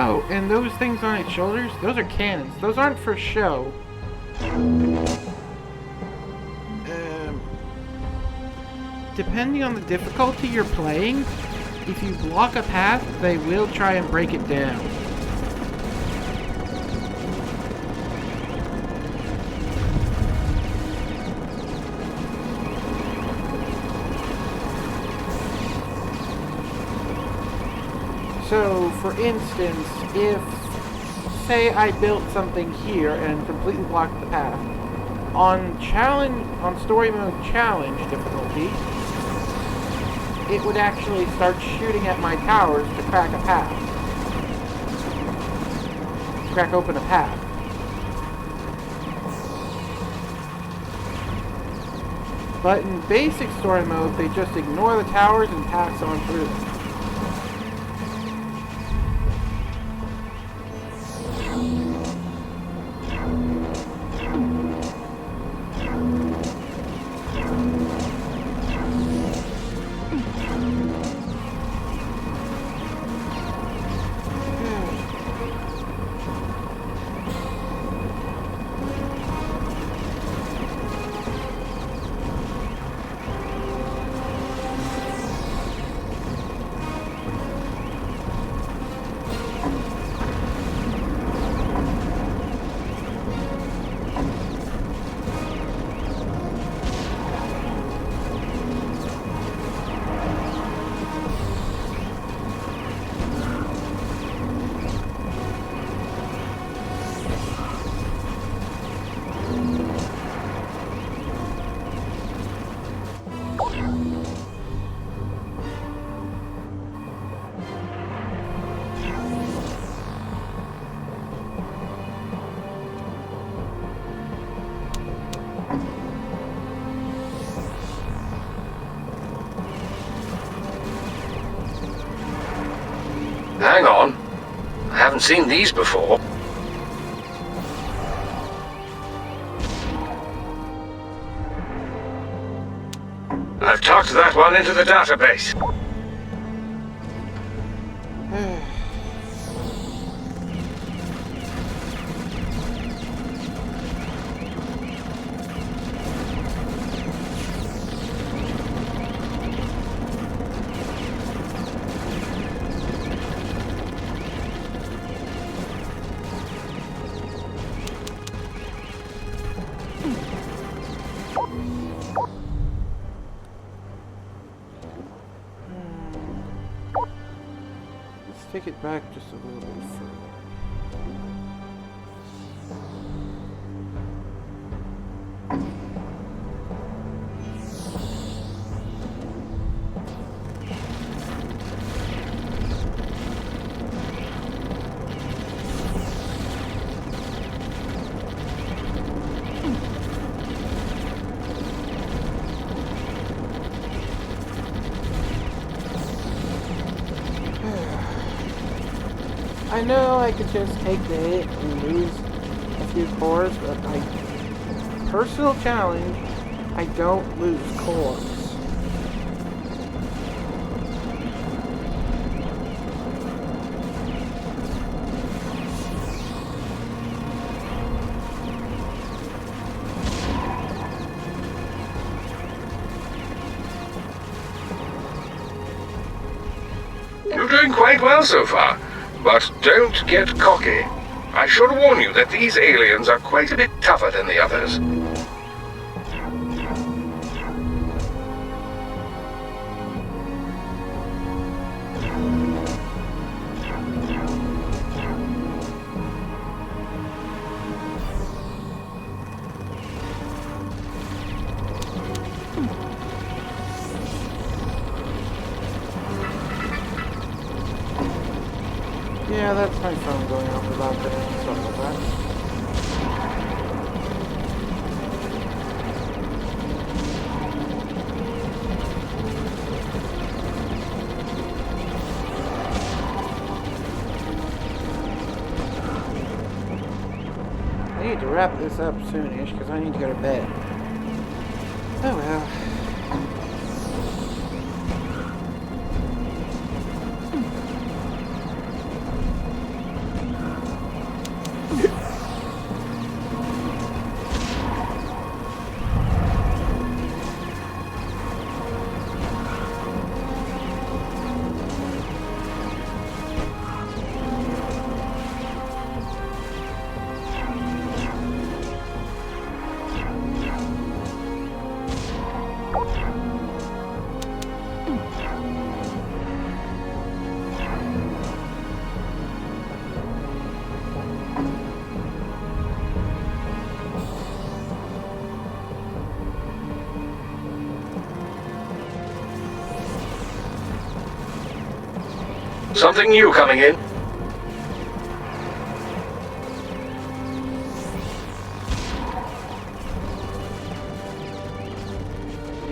Oh, and those things on its shoulders, those are cannons. Those aren't for show. Depending on the difficulty you're playing, if you block a path, they will try and break it down. So, for instance, if, say, I built something here and completely blocked the path, on story mode challenge difficulty, it would actually start shooting at my towers to crack a path. Crack open a path. But in basic story mode, they just ignore the towers and pass on through them.
Hang on. I haven't seen these before. I've tucked that one into the database.
Let's take it back just a little bit further. I know I could just take the hit and lose a few cores, but personal challenge, I don't lose cores.
You're doing quite well so far. But don't get cocky. I should warn you that these aliens are quite a bit tougher than the others.
Yeah, that's my phone going off without that. Sorry about that. I need to wrap this up soonish because I need to go to bed. Oh well.
Something new coming in.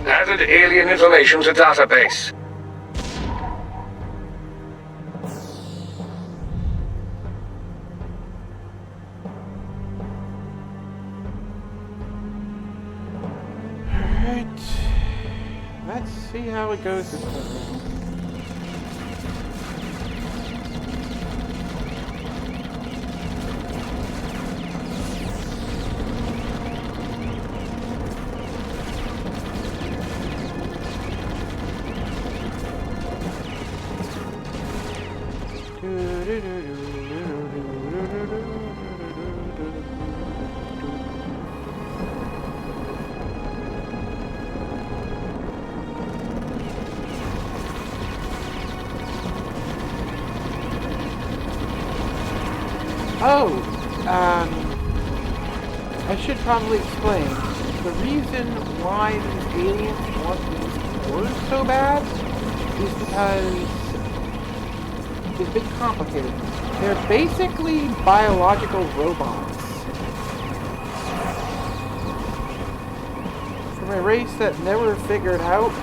Added alien information to database.
Alright. Let's see how it goes this time. Oh, I should probably explain. The reason why these aliens want these cores so bad is because it's a bit complicated. They're basically biological robots. From a race that never figured out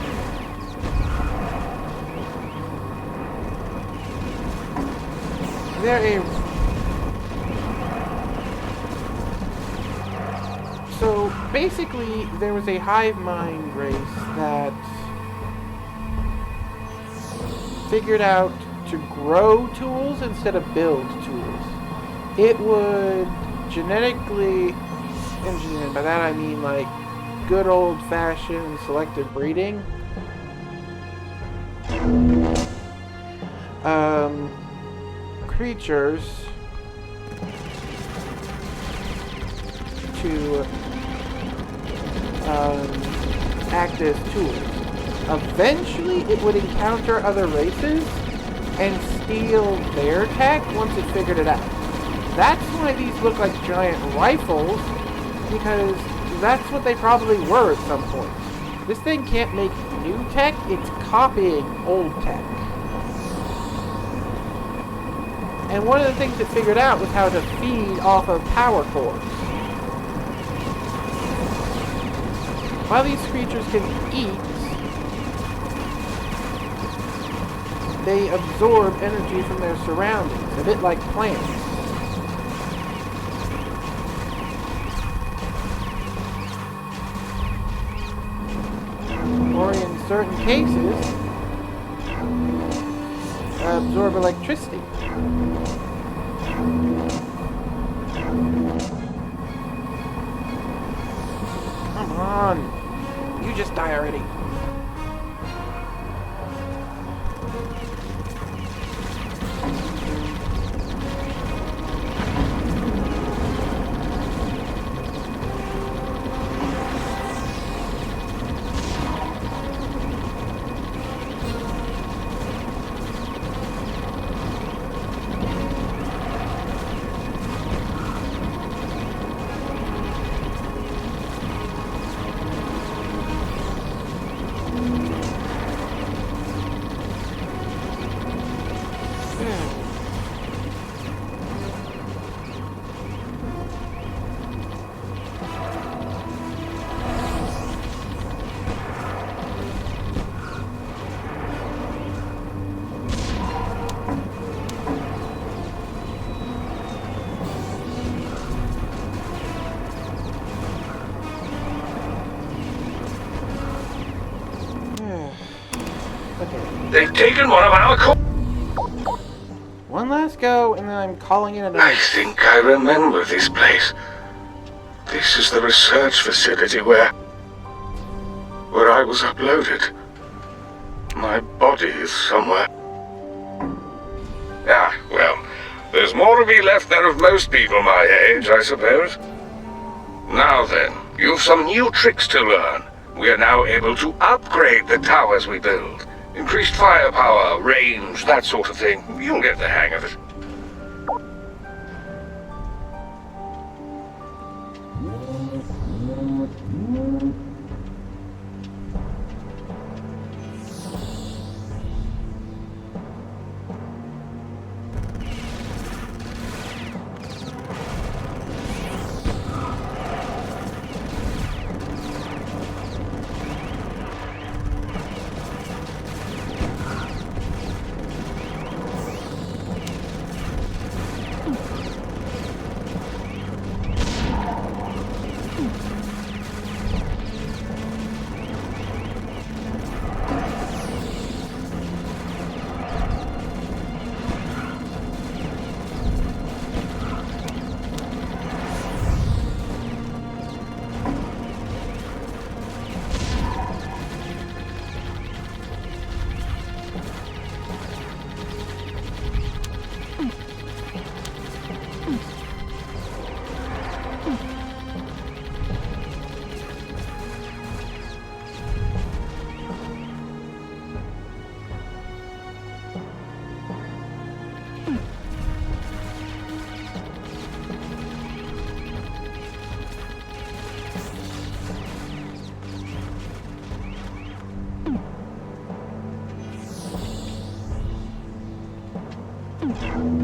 they're a So basically, there was a hive mind race that figured out to grow tools instead of build tools. It would genetically engineer, by that I mean like good old-fashioned selective breeding. Creatures to act as tools. Eventually, it would encounter other races and steal their tech once it figured it out. That's why these look like giant rifles, because that's what they probably were at some point. This thing can't make new tech, it's copying old tech. And one of the things it figured out was how to feed off of power cores. While these creatures can eat, they absorb energy from their surroundings, a bit like plants. Or in certain cases, absorb electricity. Come on, you just die already.
They've taken one of our
One last go, and then I'm calling it a
I
night.
think I remember this place. This is the research facility where I was uploaded. My body is somewhere. Ah, well, there's more to be left than of most people my age, I suppose. Now then, you've some new tricks to learn. We are now able to upgrade the towers we build. Increased firepower, range, that sort of thing. You'll get the hang of it.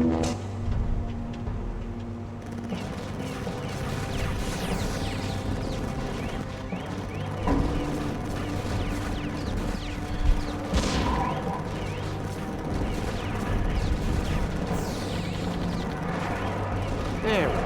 There we go.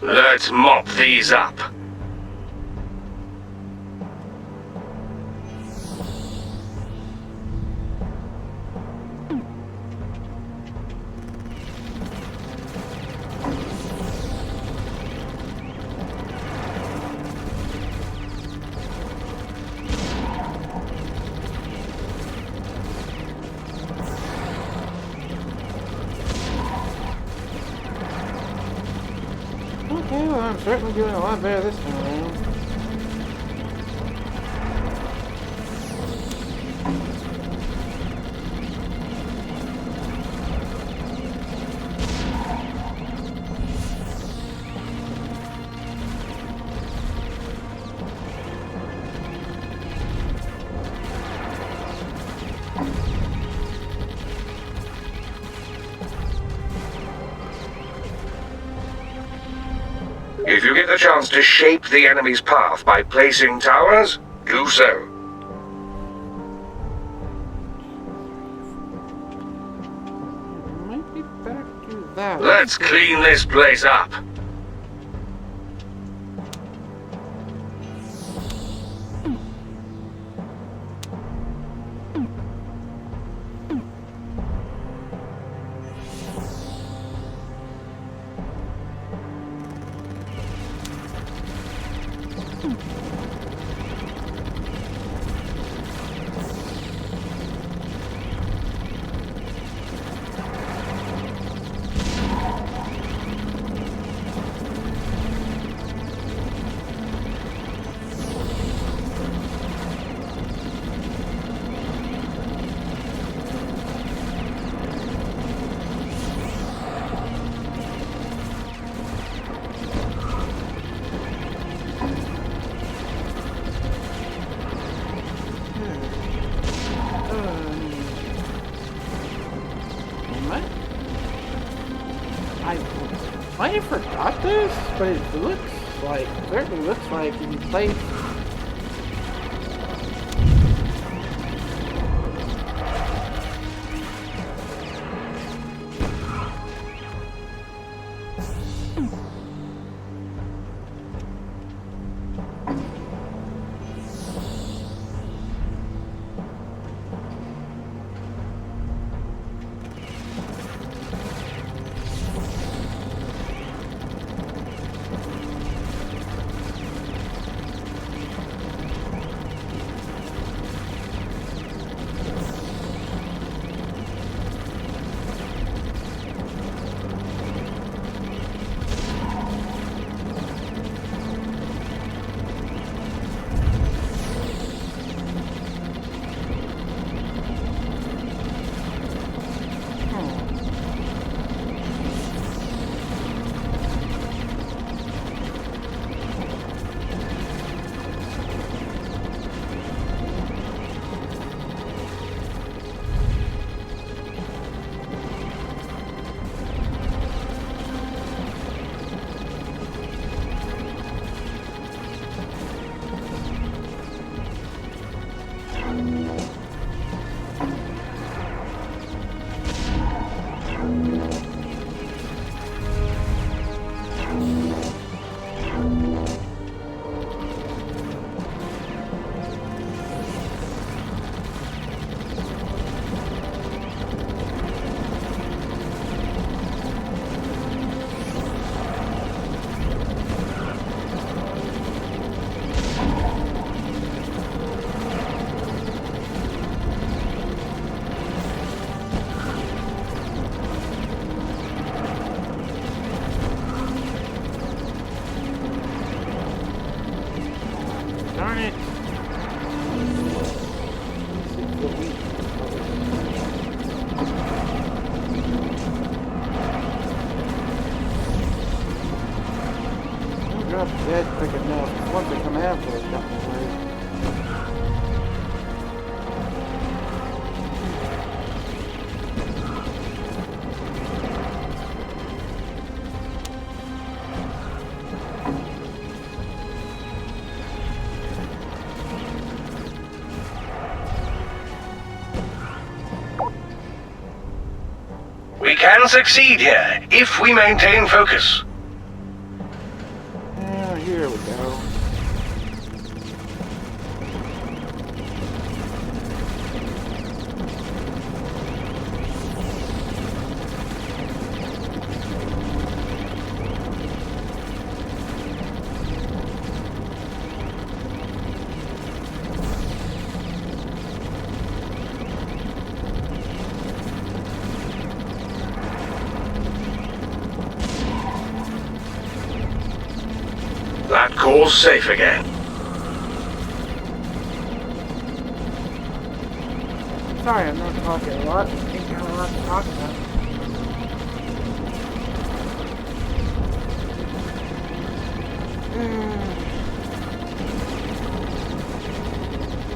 Let's mop these up.
Okay, well, I'm certainly doing a lot better this time around.
If you get the chance to shape the enemy's path by placing towers, do so.
Might be better to do that.
Let's clean this place up.
I might have forgot this, but it looks like, certainly looks like you can play. Darn it! Don't drop dead quick enough. Once they come after us, don't worry.
We can succeed here, if we maintain focus.
Here we go.
That core's safe again.
Sorry, I'm not talking a lot. I think I have a lot to talk about.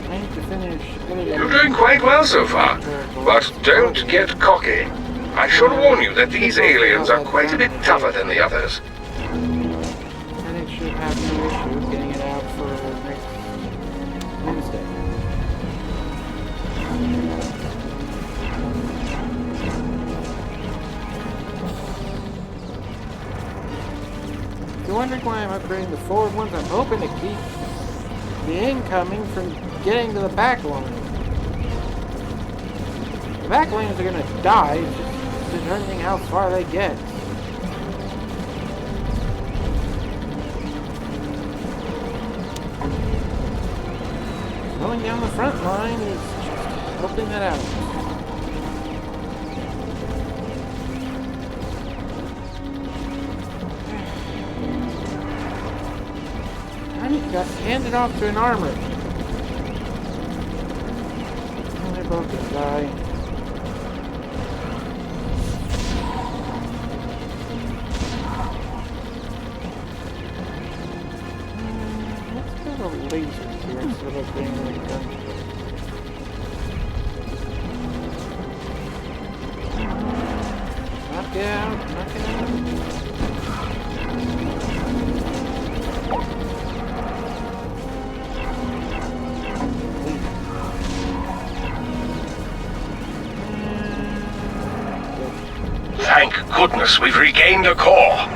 I need to finish editing.
You're doing quite well so far, but don't get cocky. I should warn you that these aliens are quite a bit tougher than the others.
And it should have no issue getting it out for next Wednesday. If you're wondering why I'm upgrading the forward ones, I'm hoping to keep the incoming from getting to the back line. The back lanes are gonna die, it's just determining how far they get. Going down the front line is just helping that out. I got handed off to an armor. Oh, they're both gonna die. Let's go to lasers here instead of being like done. Knock it out, knock it out.
Thank goodness we've regained a core.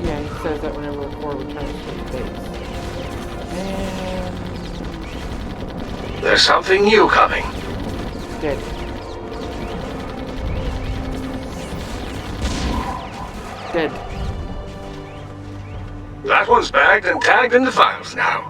Yeah, he says that whenever a core returns to the base. And
There's something new coming.
dead. Dead.
That one's bagged and tagged in the files now.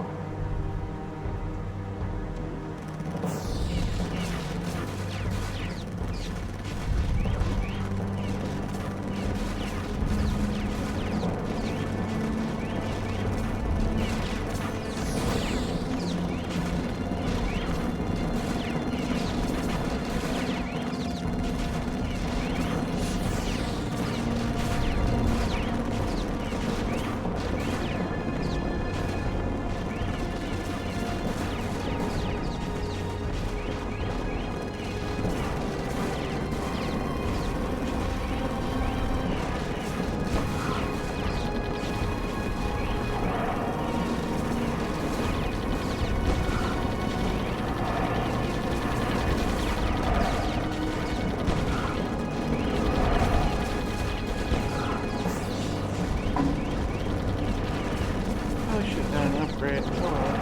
Probably should have done an upgrade. Hold on.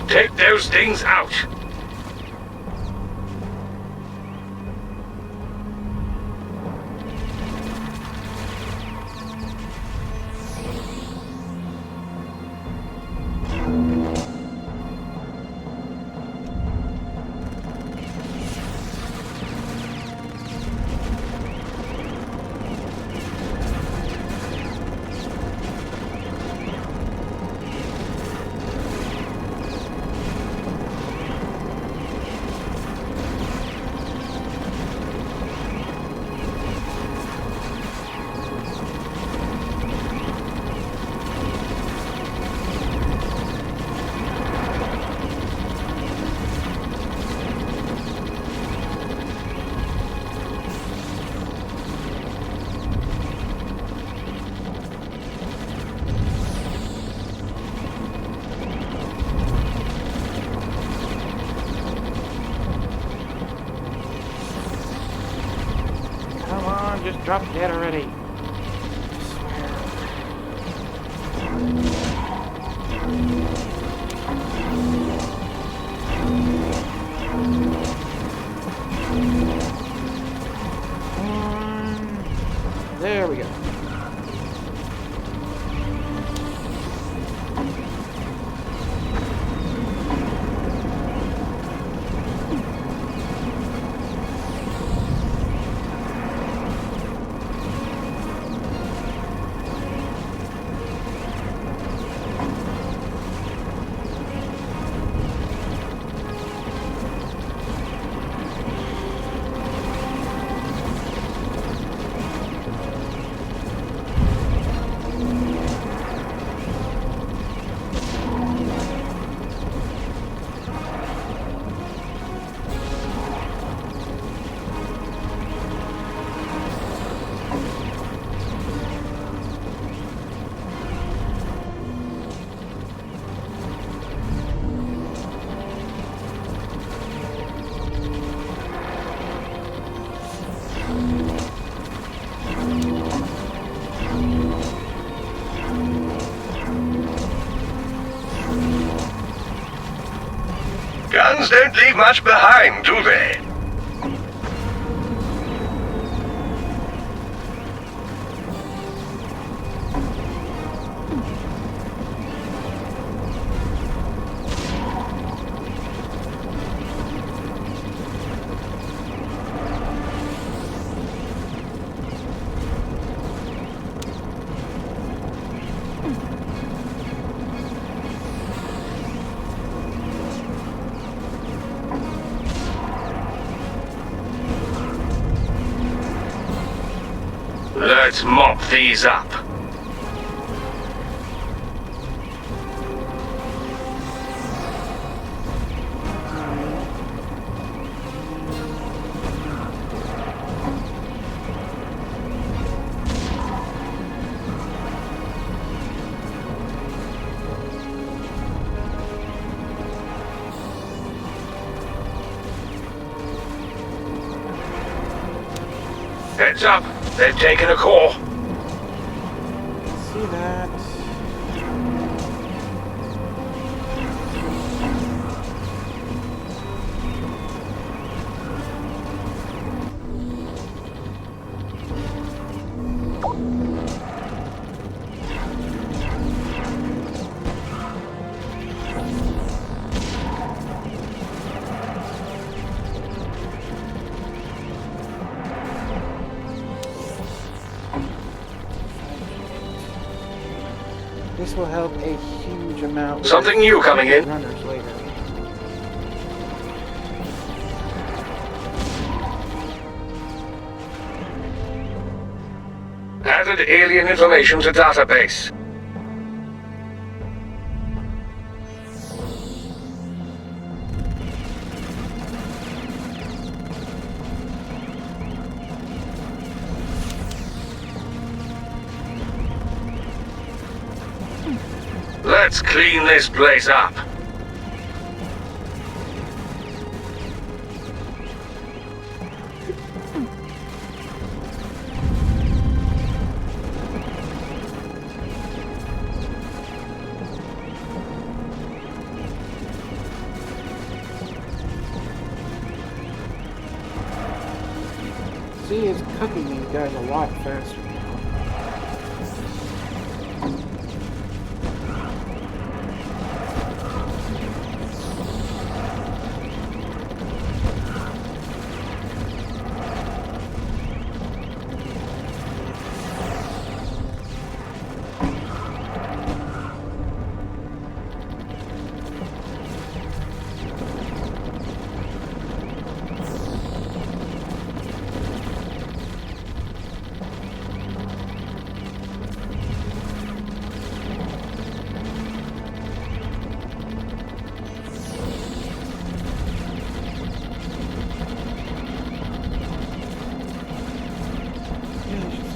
Take those things out.
on, just drop dead already. I swear. There we go.
Guns don't leave much behind, do they? Let's mop these up. Heads up, they've taken a core.
See that? This will help a huge amount.
Something new coming in.
Runners later.
Added alien information to database. Let's clean this place up.
See, it's cooking these guys a lot faster now.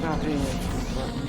Stop hitting that button.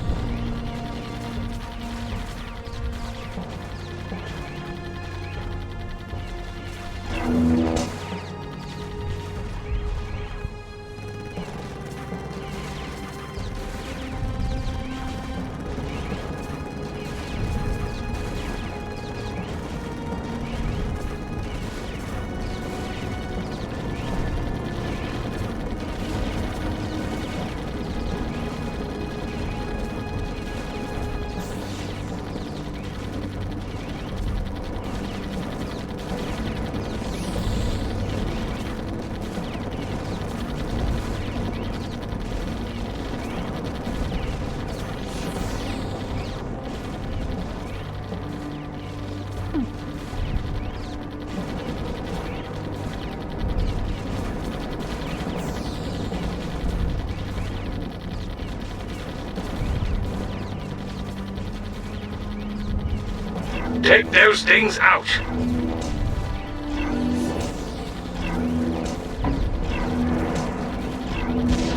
Take those things out.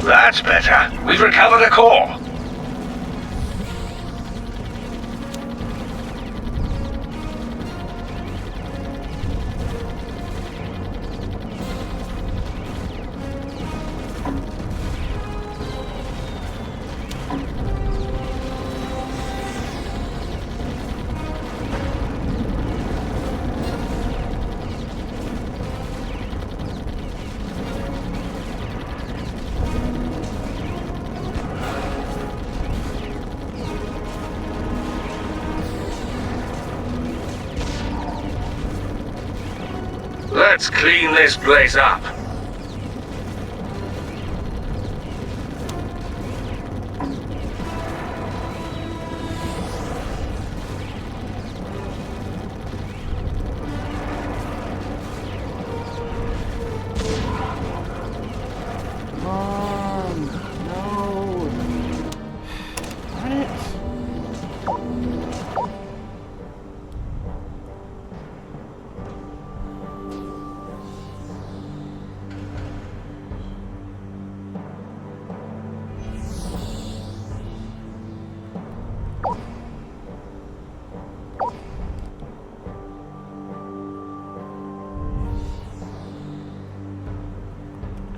That's better. We've recovered a core. Let's clean this place up.
Mom, no. Darn it.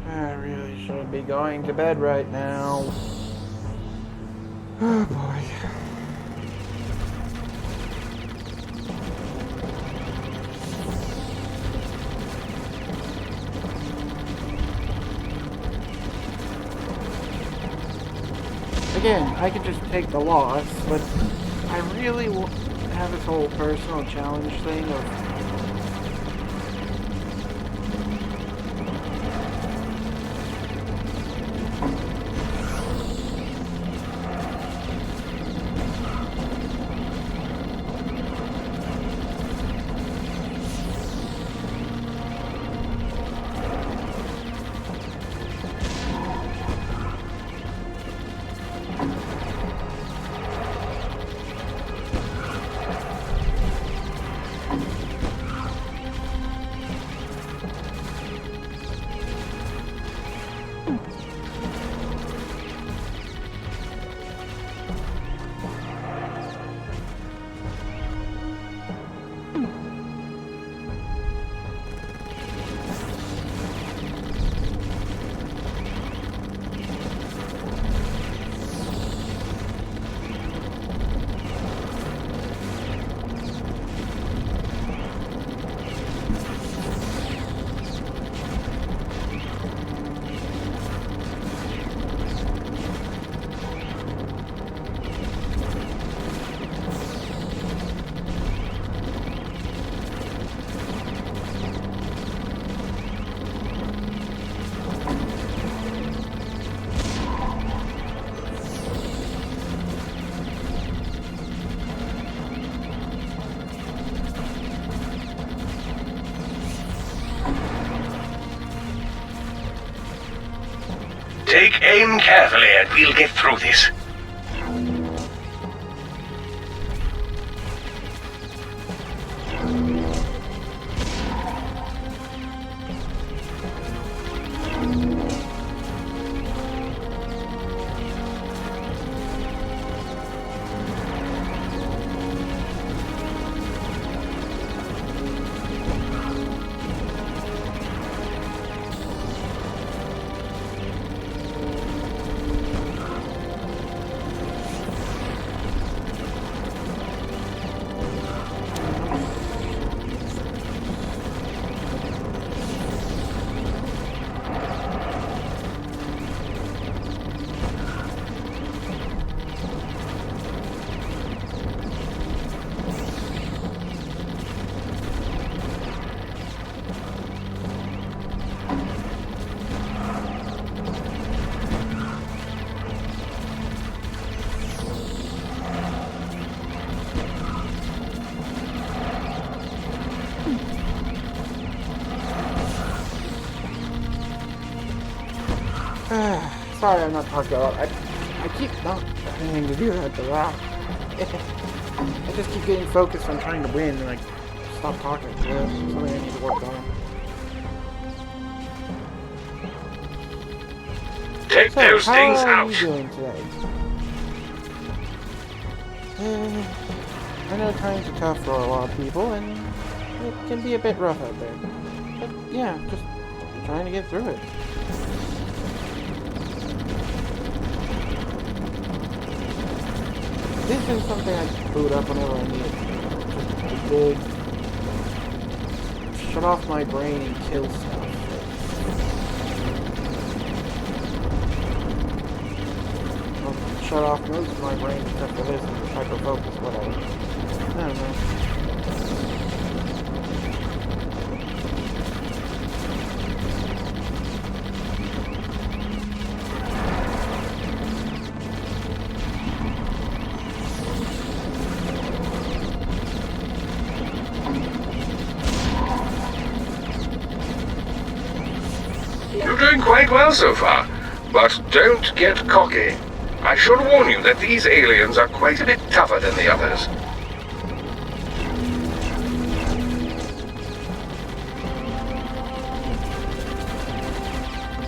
I really should be going to bed right now. Oh boy. Again, I could just take the loss, but I really have this whole personal challenge thing of
Take aim carefully and we'll get through this.
Sorry, I'm not talking about. I keep not trying to do that to Rock. I just keep getting focused on trying to win and like stop talking. Yeah, it's something I need to work on.
Take
So,
those things
how are
out.
you doing today? I know times are tough for a lot of people, and it can be a bit rough out there. But yeah, just trying to get through it. This is something I boot up whenever I need it. Just a good shut off my brain and kill stuff. Shut off most of my brain except for this and hyper focus, whatever. I don't know.
You're doing quite well so far, but don't get cocky. I should warn you that these aliens are quite a bit tougher than the others.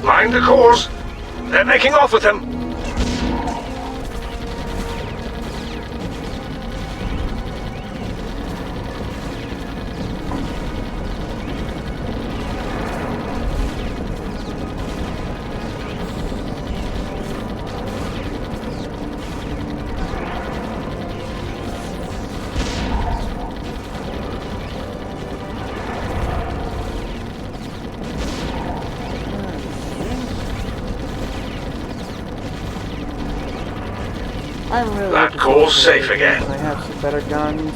Mind the cores. They're making off with them.
I'm really
That
looking
core's
forward to
safe
it.
again.
I have some better guns.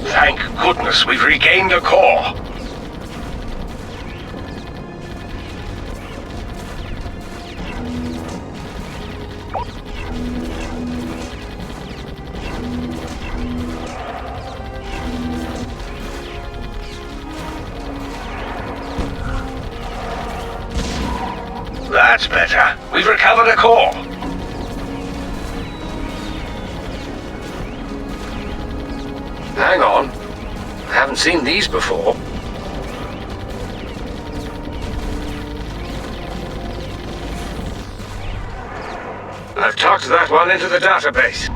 Thank goodness we've regained a core. That's better. We've recovered a core. Hang on. I haven't seen these before. I've tucked that one into the database.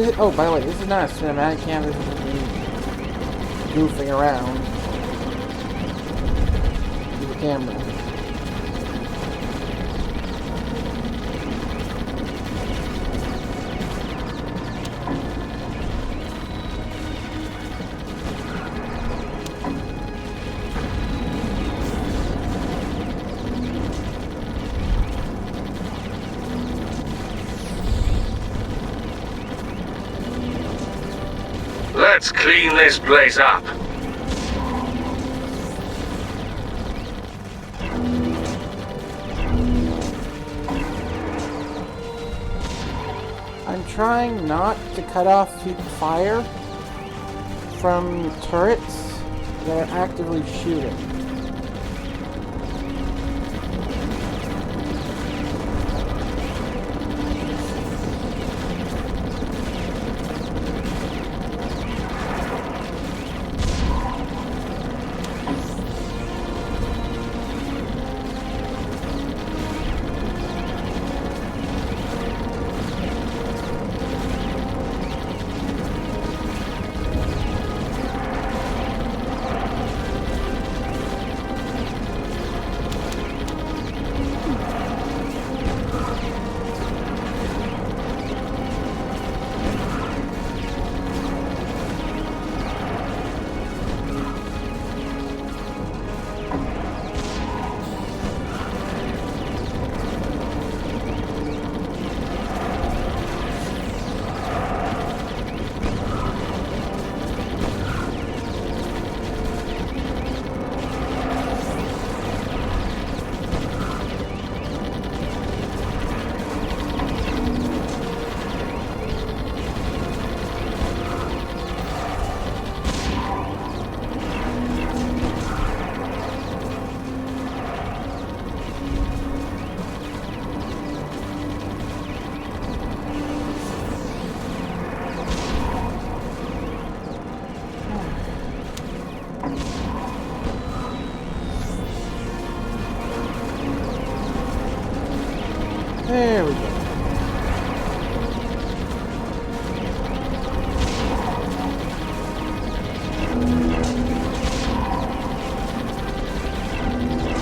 Oh, by the way, this is not a cinematic cam. This is just me goofing around with the camera.
Let's clean this place up.
I'm trying not to cut off fire from turrets that are actively shooting. There we go.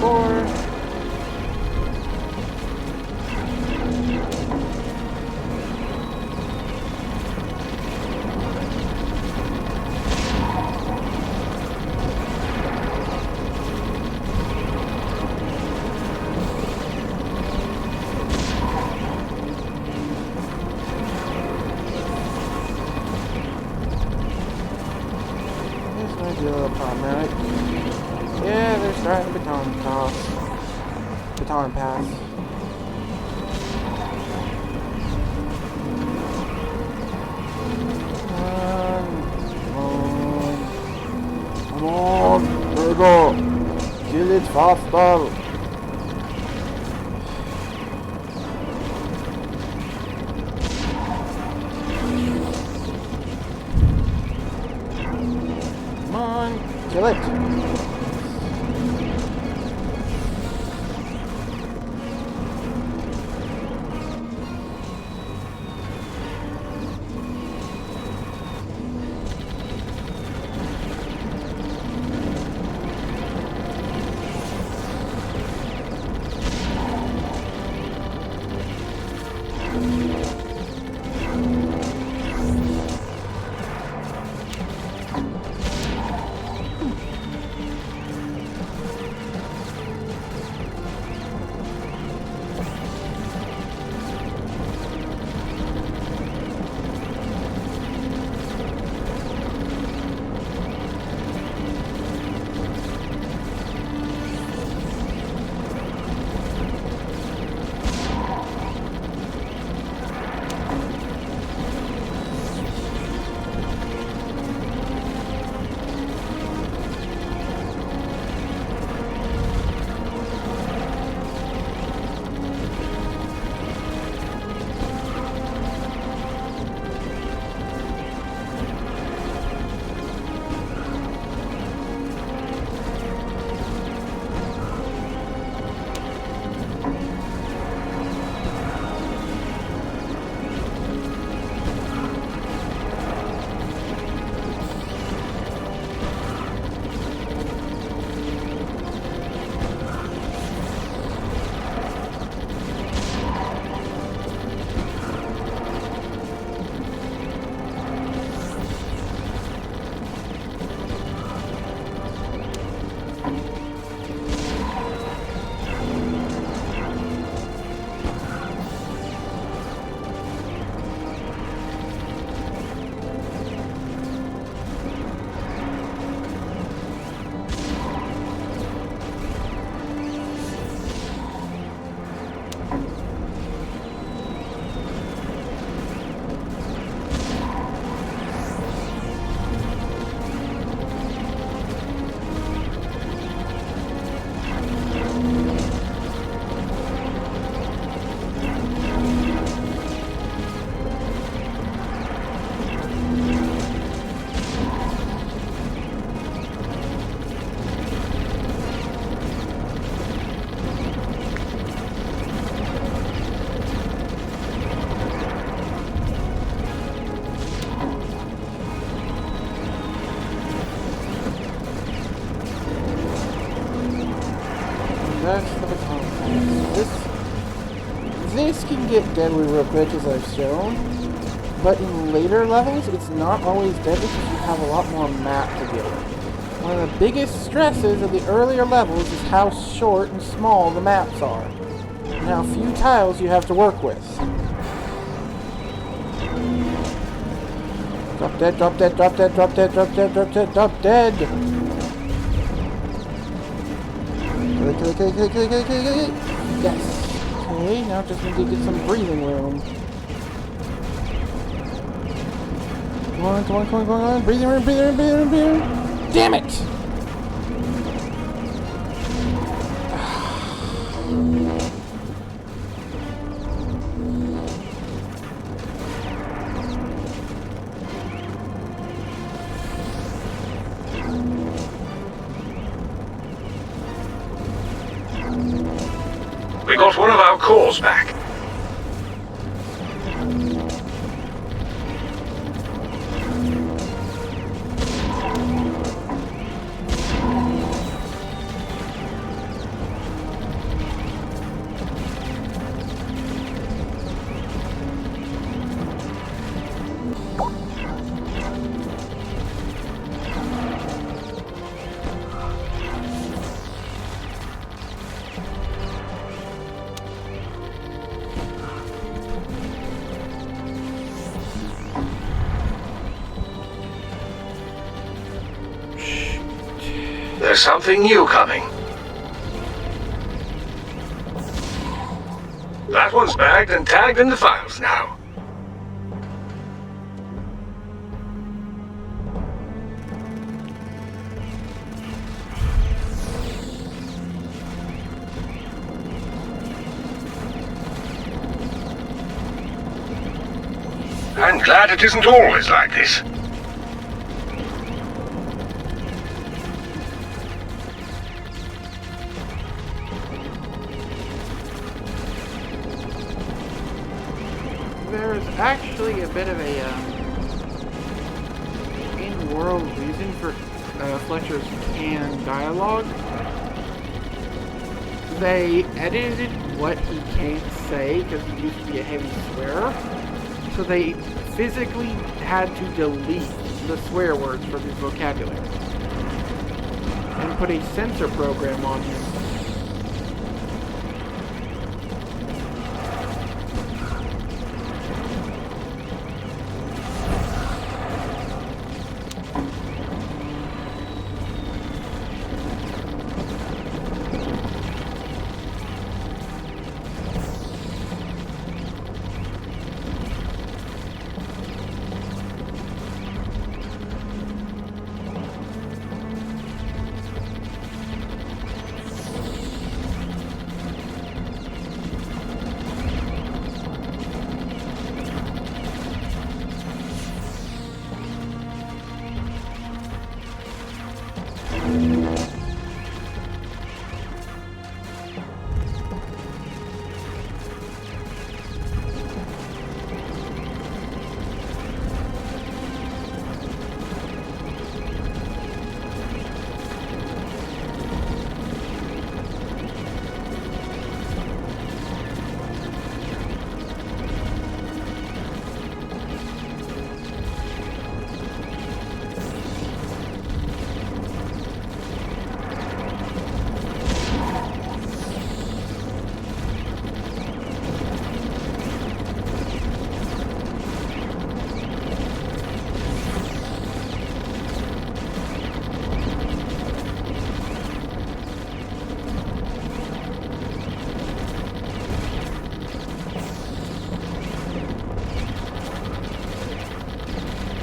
Four. Might be a little problematic. Yeah, they're starting the baton toss. Baton pass. Come on, Virgo! Kill it faster! Come on, kill it!
Rest of the complex. This can get deadly real quick, as I've shown. But in later levels, it's not always deadly because you have a lot more map to deal with. One of the biggest stresses of the earlier levels is how short and small the maps are, and how few tiles you have to work with. Drop dead, drop dead, drop dead, drop dead, drop dead, drop dead, drop dead! Kill it, kill it, kill it, kill it, kill it, kill it, kill it! Yes! Okay, now just need to get some breathing room. Come on, come on, come on, come on, breathing room, breathing room, breathing room, breathing room! Damn it!
We got one of our cores back. There's something new coming. That one's bagged and tagged in the files now. I'm glad it isn't always like this.
There's actually a bit of a in-world reason for Fletcher's canned dialogue. They edited what he can't say because he used to be a heavy swearer. So they physically had to delete the swear words from his vocabulary and put a censor program on him.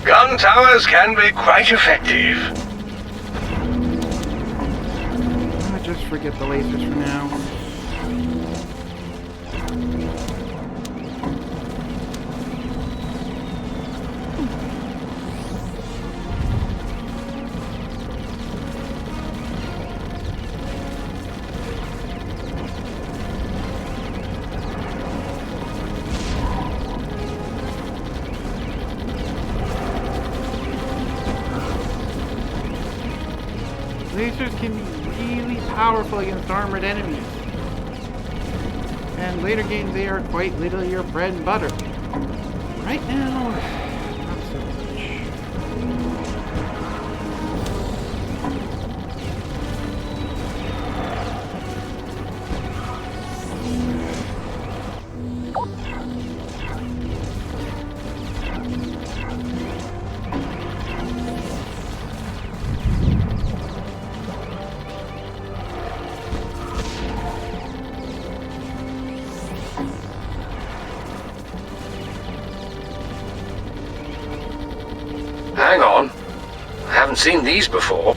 Gun towers can be quite effective.
I'm gonna just forget the lasers for now. Lasers can really powerful against armored enemies. And later games, they are quite literally your bread and butter. Right now, not so much.
Hang on. I haven't seen these before.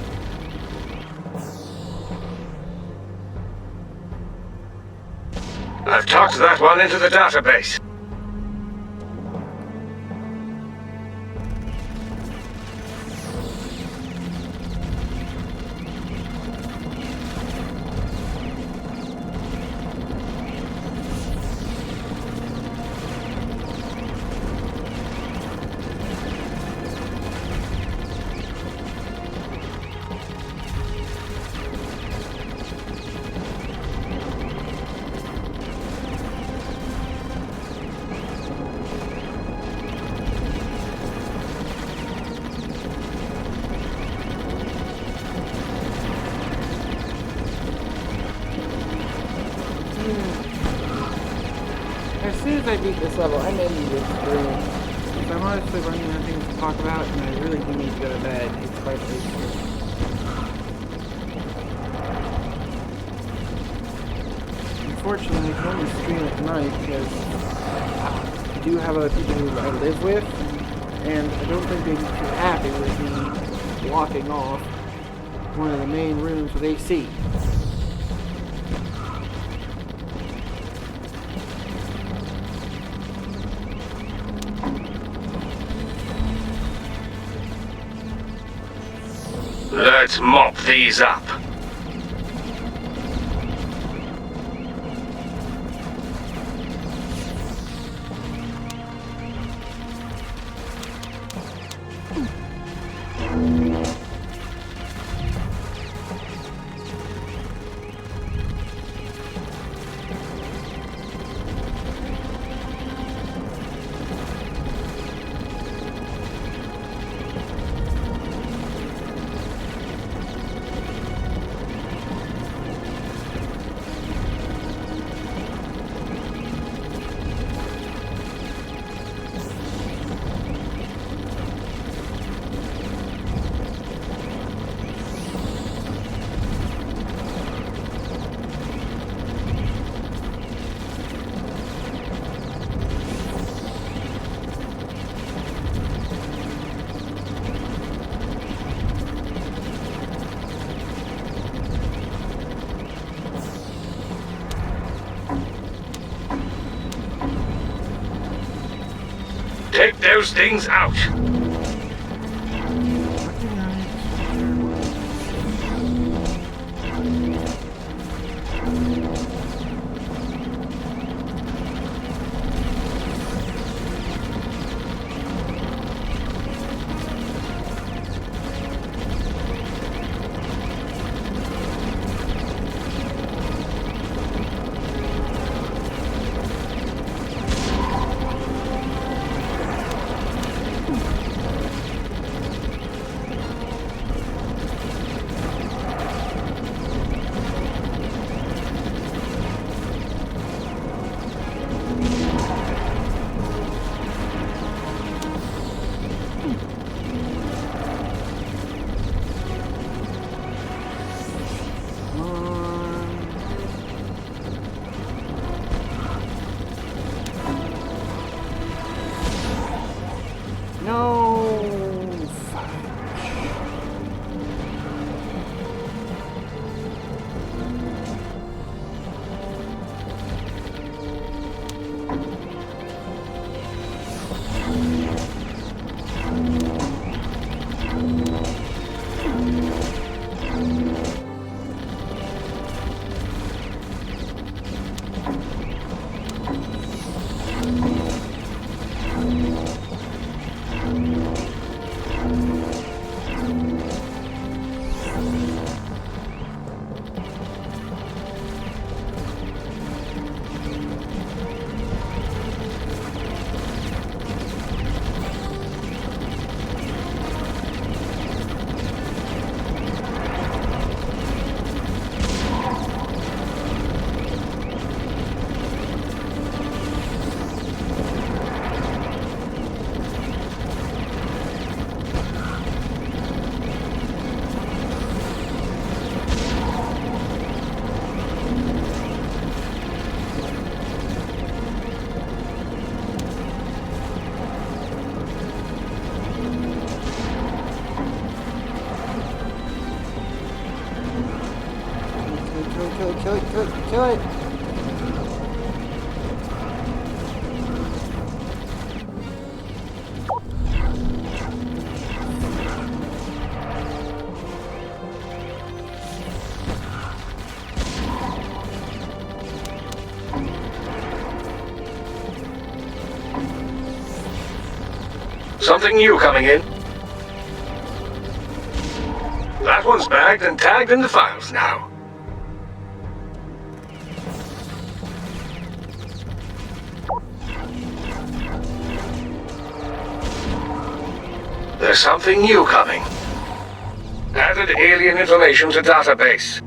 I've tucked that one into the database.
As soon as I beat this level, I may need this room.
If I'm honestly running out of things to talk about, and I really do need to go to bed. It's quite late here. Unfortunately, I can only stream at night because I do have other people who I live with, and I don't think they'd be too happy with me blocking off one of the main rooms with AC.
Let's mop these up. Take those things out.
Kill it, kill it, kill it, kill it!
Something new coming in. That one's bagged and tagged in the files now. There's something new coming. Added alien information to database.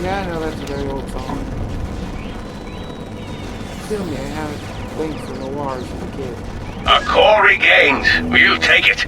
Yeah, I know that's a very old song. Feel me, I have played for Noirs as a kid.
A core regained. We'll take it.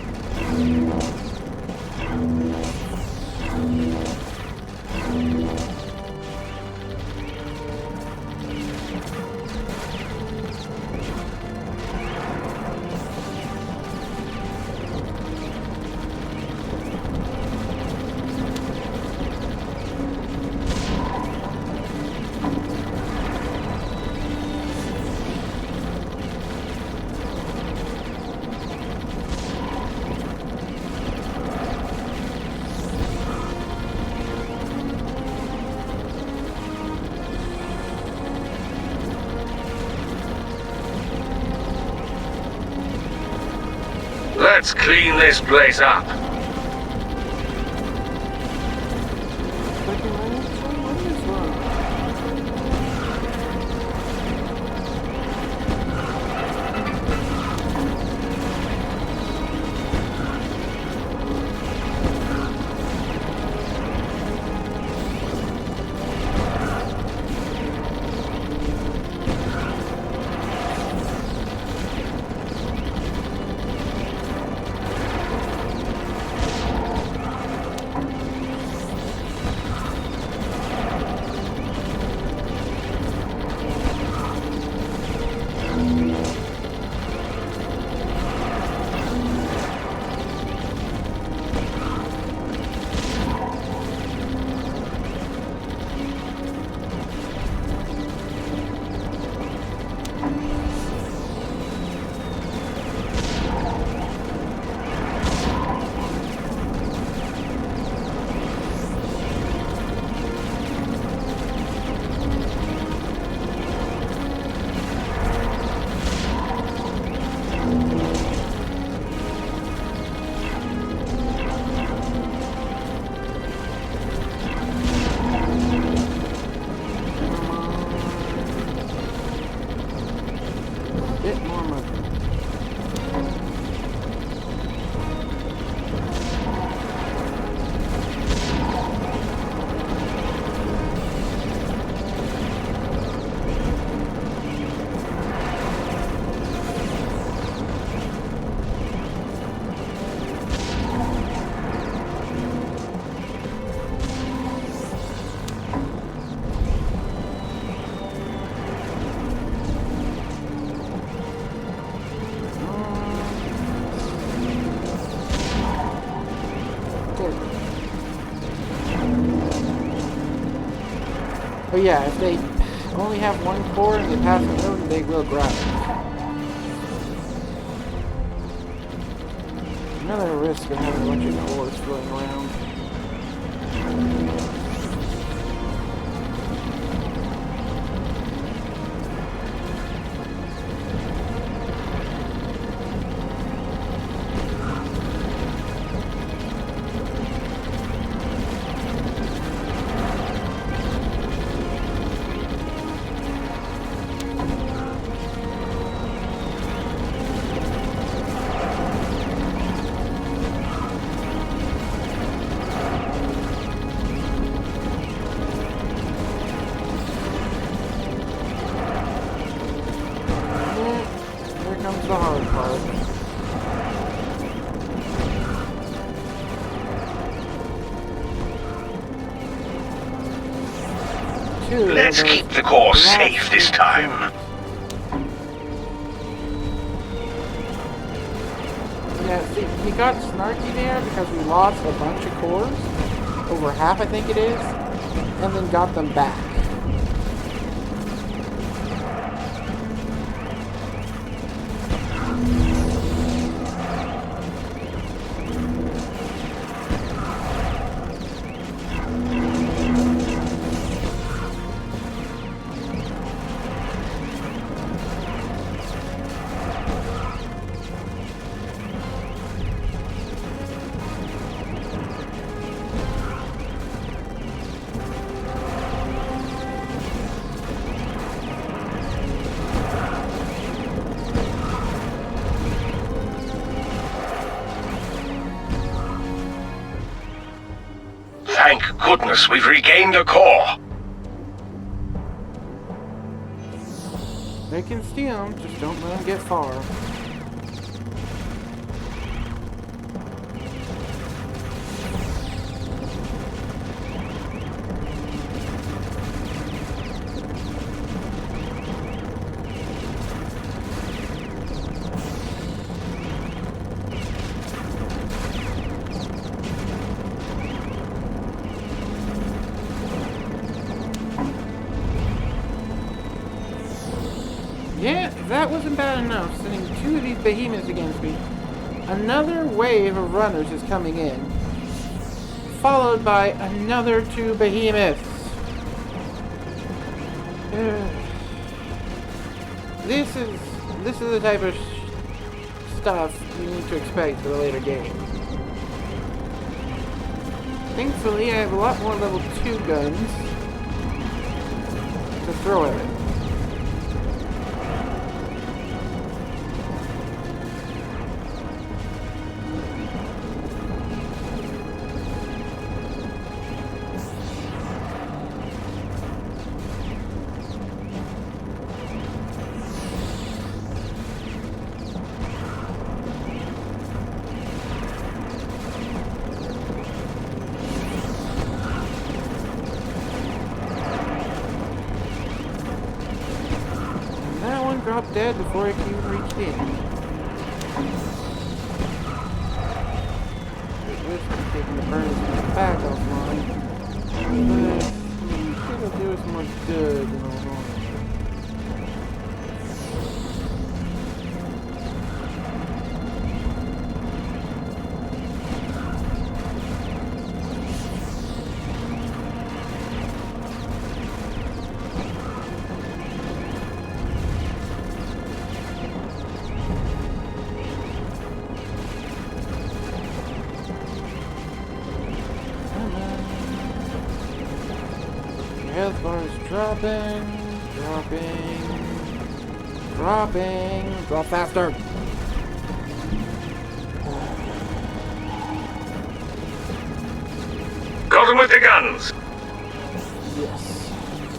Let's clean this place up.
bit more money. But yeah, if they only have one core and they pass the road, they will grab it. Another risk of having a bunch of cores floating around. Comes the hard part.
Let's keep the core safe this time.
Yeah, see, we got snarky there because we lost a bunch of cores, over half I think it is, and then got them back.
Thank goodness we've regained a core.
They can steal them, just don't let them get far. Yeah, that wasn't bad enough, sending two of these behemoths against me. Another wave of runners is coming in, followed by another two behemoths. This is the type of stuff you need to expect for the later game. Thankfully, I have a lot more level 2 guns to throw at it. Dropped dead before it even reached in. This is taking the burners back offline. But it'll do us more good in all honesty. Health bar is dropping. Dropping. Drop faster.
Got them with the guns.
Yes.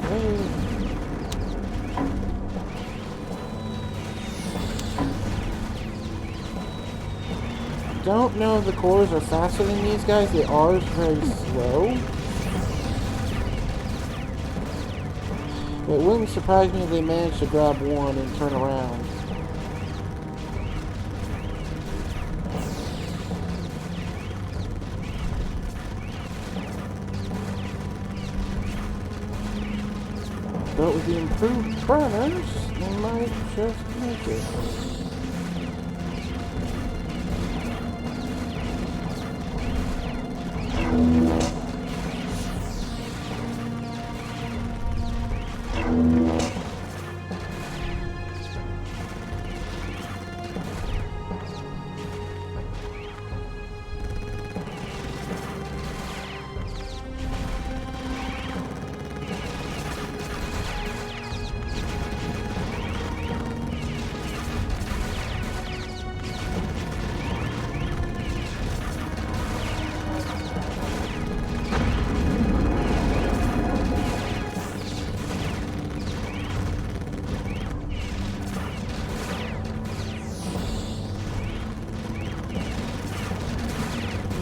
Okay. Don't know if the cores are faster than these guys. They are very slow. It wouldn't surprise me if they managed to grab one and turn around. But with the improved burners, they might just make it.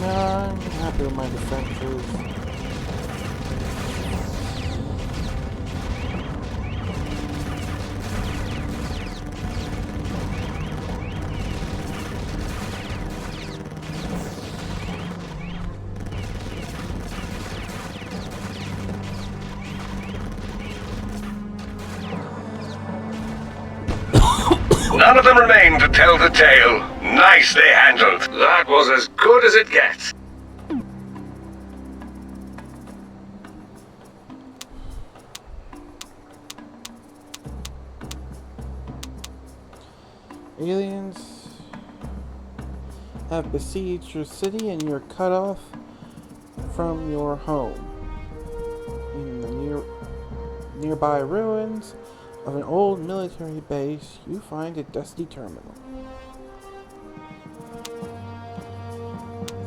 No, I'm happy with my defenses.
None of them remain to tell the tale. Nicely handled. That was as good as it gets.
Aliens have besieged your city and you're cut off from your home. In the nearby ruins of an old military base, you find a dusty terminal.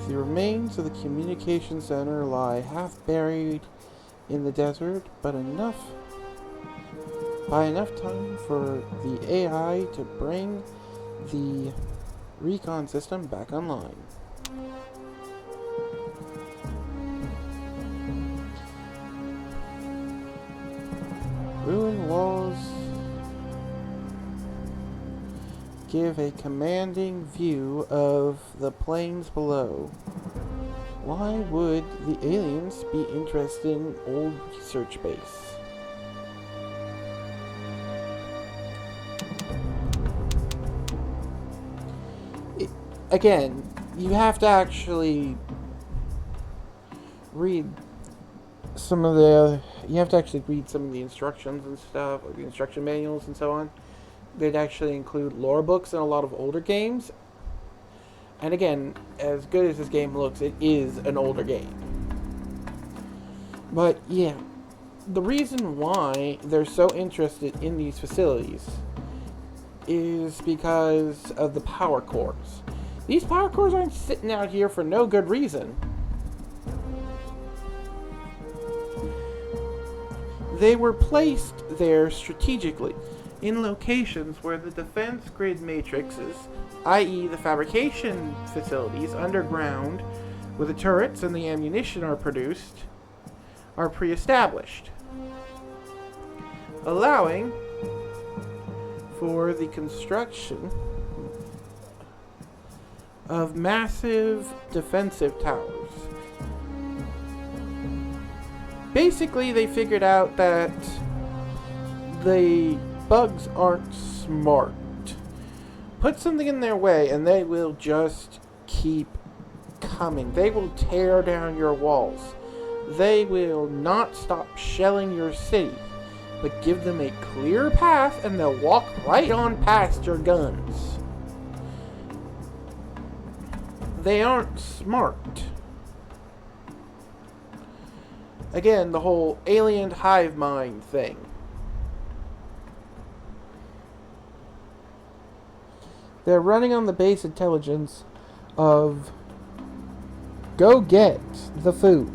The remains of the communication center lie half buried in the desert, but by enough time for the AI to bring the recon system back online. Ruined walls give a commanding view of the plains below. Why would the aliens be interested in old research base? Again, you have to actually read some of the instructions and stuff, like the instruction manuals and so on. They'd actually include lore books in a lot of older games. And again, as good as this game looks, it is an older game. But yeah, the reason why they're so interested in these facilities is because of the power cores. These power cores aren't sitting out here for no good reason. They were placed there strategically, in locations where the defense grid matrices, i.e. the fabrication facilities underground where the turrets and the ammunition are produced, are pre-established, allowing for the construction of massive defensive towers. Basically, they figured out that the bugs aren't smart. Put something in their way and they will just keep coming. They will tear down your walls. They will not stop shelling your city, but give them a clear path and they'll walk right on past your guns. They aren't smart. Again, the whole alien hive mind thing. They're running on the base intelligence of go get the food.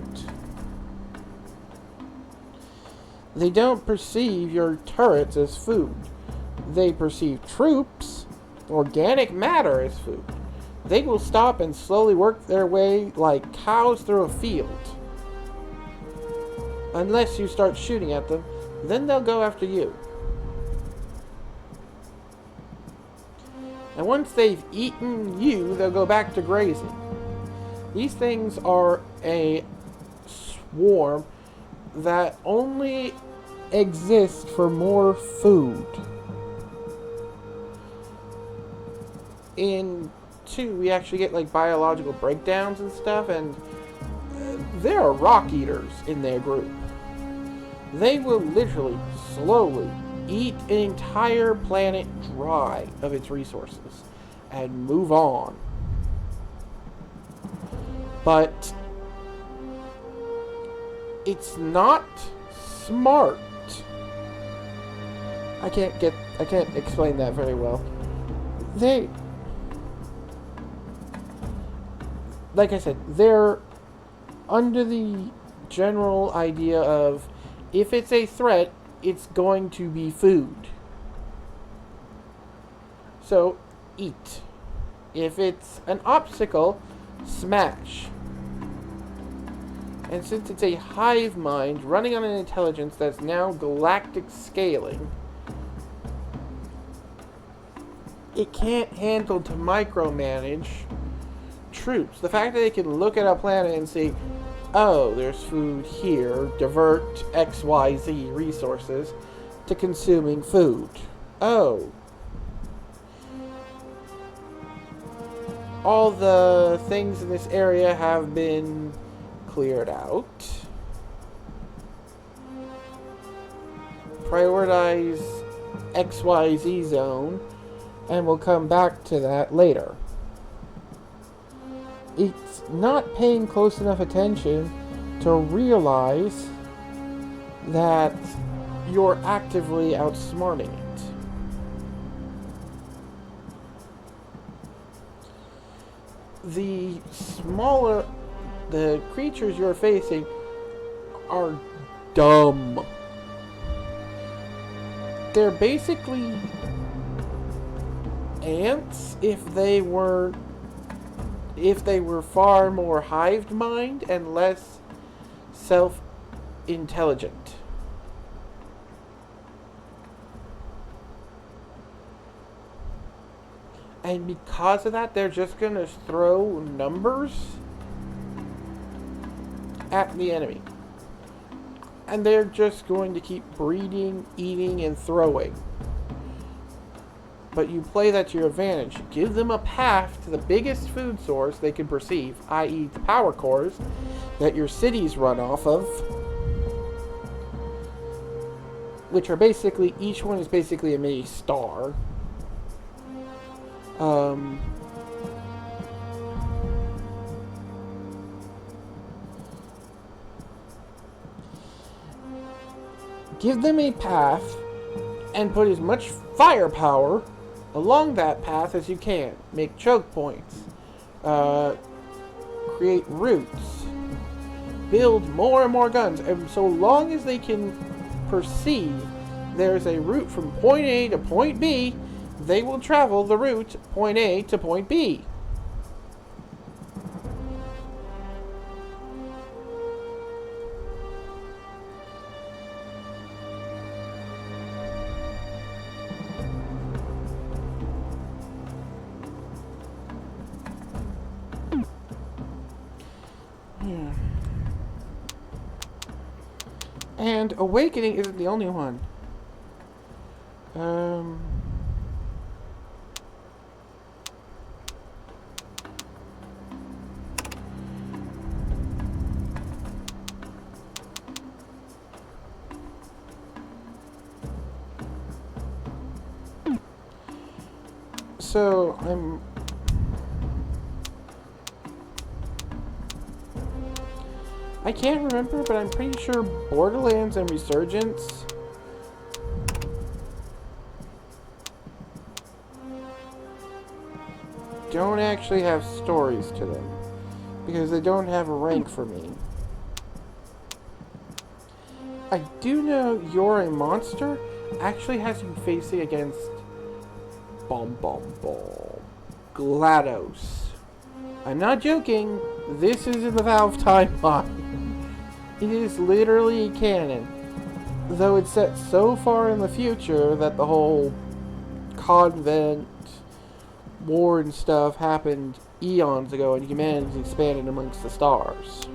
They don't perceive your turrets as food. They perceive troops, organic matter, as food. They will stop and slowly work their way like cows through a field. Unless you start shooting at them, then they'll go after you. And once they've eaten you, they'll go back to grazing. These things are a swarm that only exist for more food. In 2, we actually get like biological breakdowns and stuff, and there are rock eaters in their group. They will literally, slowly eat an entire planet dry of its resources and move on. But it's not smart. I can't explain that very well. Like I said, they're under the general idea of if it's a threat, it's going to be food. So, eat. If it's an obstacle, smash. And since it's a hive mind running on an intelligence that's now galactic scaling, it can't handle to micromanage troops. The fact that they can look at a planet and see, oh, there's food here, divert XYZ resources to consuming food. Oh. All the things in this area have been cleared out. Prioritize XYZ zone, and we'll come back to that later. It's not paying close enough attention to realize that you're actively outsmarting it. The creatures you're facing are dumb. They're basically ants if they were far more hive mind and less self-intelligent. And because of that, they're just gonna throw numbers at the enemy. And they're just going to keep breeding, eating, and throwing. But you play that to your advantage. Give them a path to the biggest food source they can perceive, i.e. the power cores that your cities run off of. Which are basically, each one is basically a mini star. Give them a path and put as much firepower along that path as you can. Make choke points. Create routes. Build more and more guns. And so long as they can perceive there's a route from point A to point B, they will travel the route point A to point B. And Awakening isn't the only one. So I can't remember, but I'm pretty sure Borderlands and Resurgence don't actually have stories to them, because they don't have a rank for me. I do know You're a Monster actually has you facing against GLaDOS. I'm not joking, this is in the Valve timeline. It is literally canon. Though it's set so far in the future that the whole convent war and stuff happened eons ago and humanity expanded amongst the stars.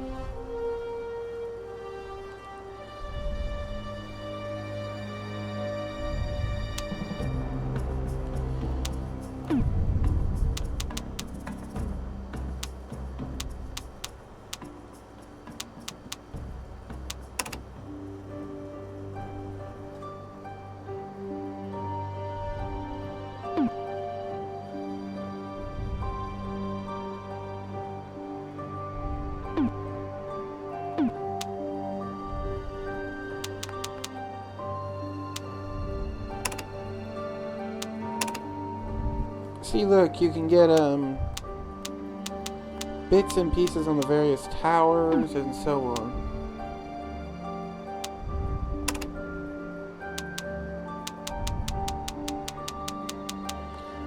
See, look, you can get bits and pieces on the various towers and so on.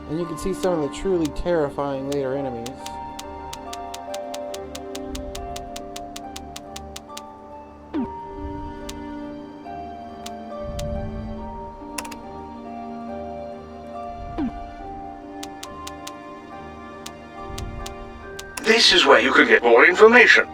And you can see some of the truly terrifying later enemies.
This is where you can get more information.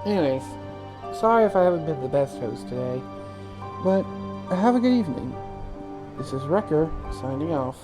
Anyways, sorry if I haven't been the best host today, but have a good evening. This is Wrecker, signing off.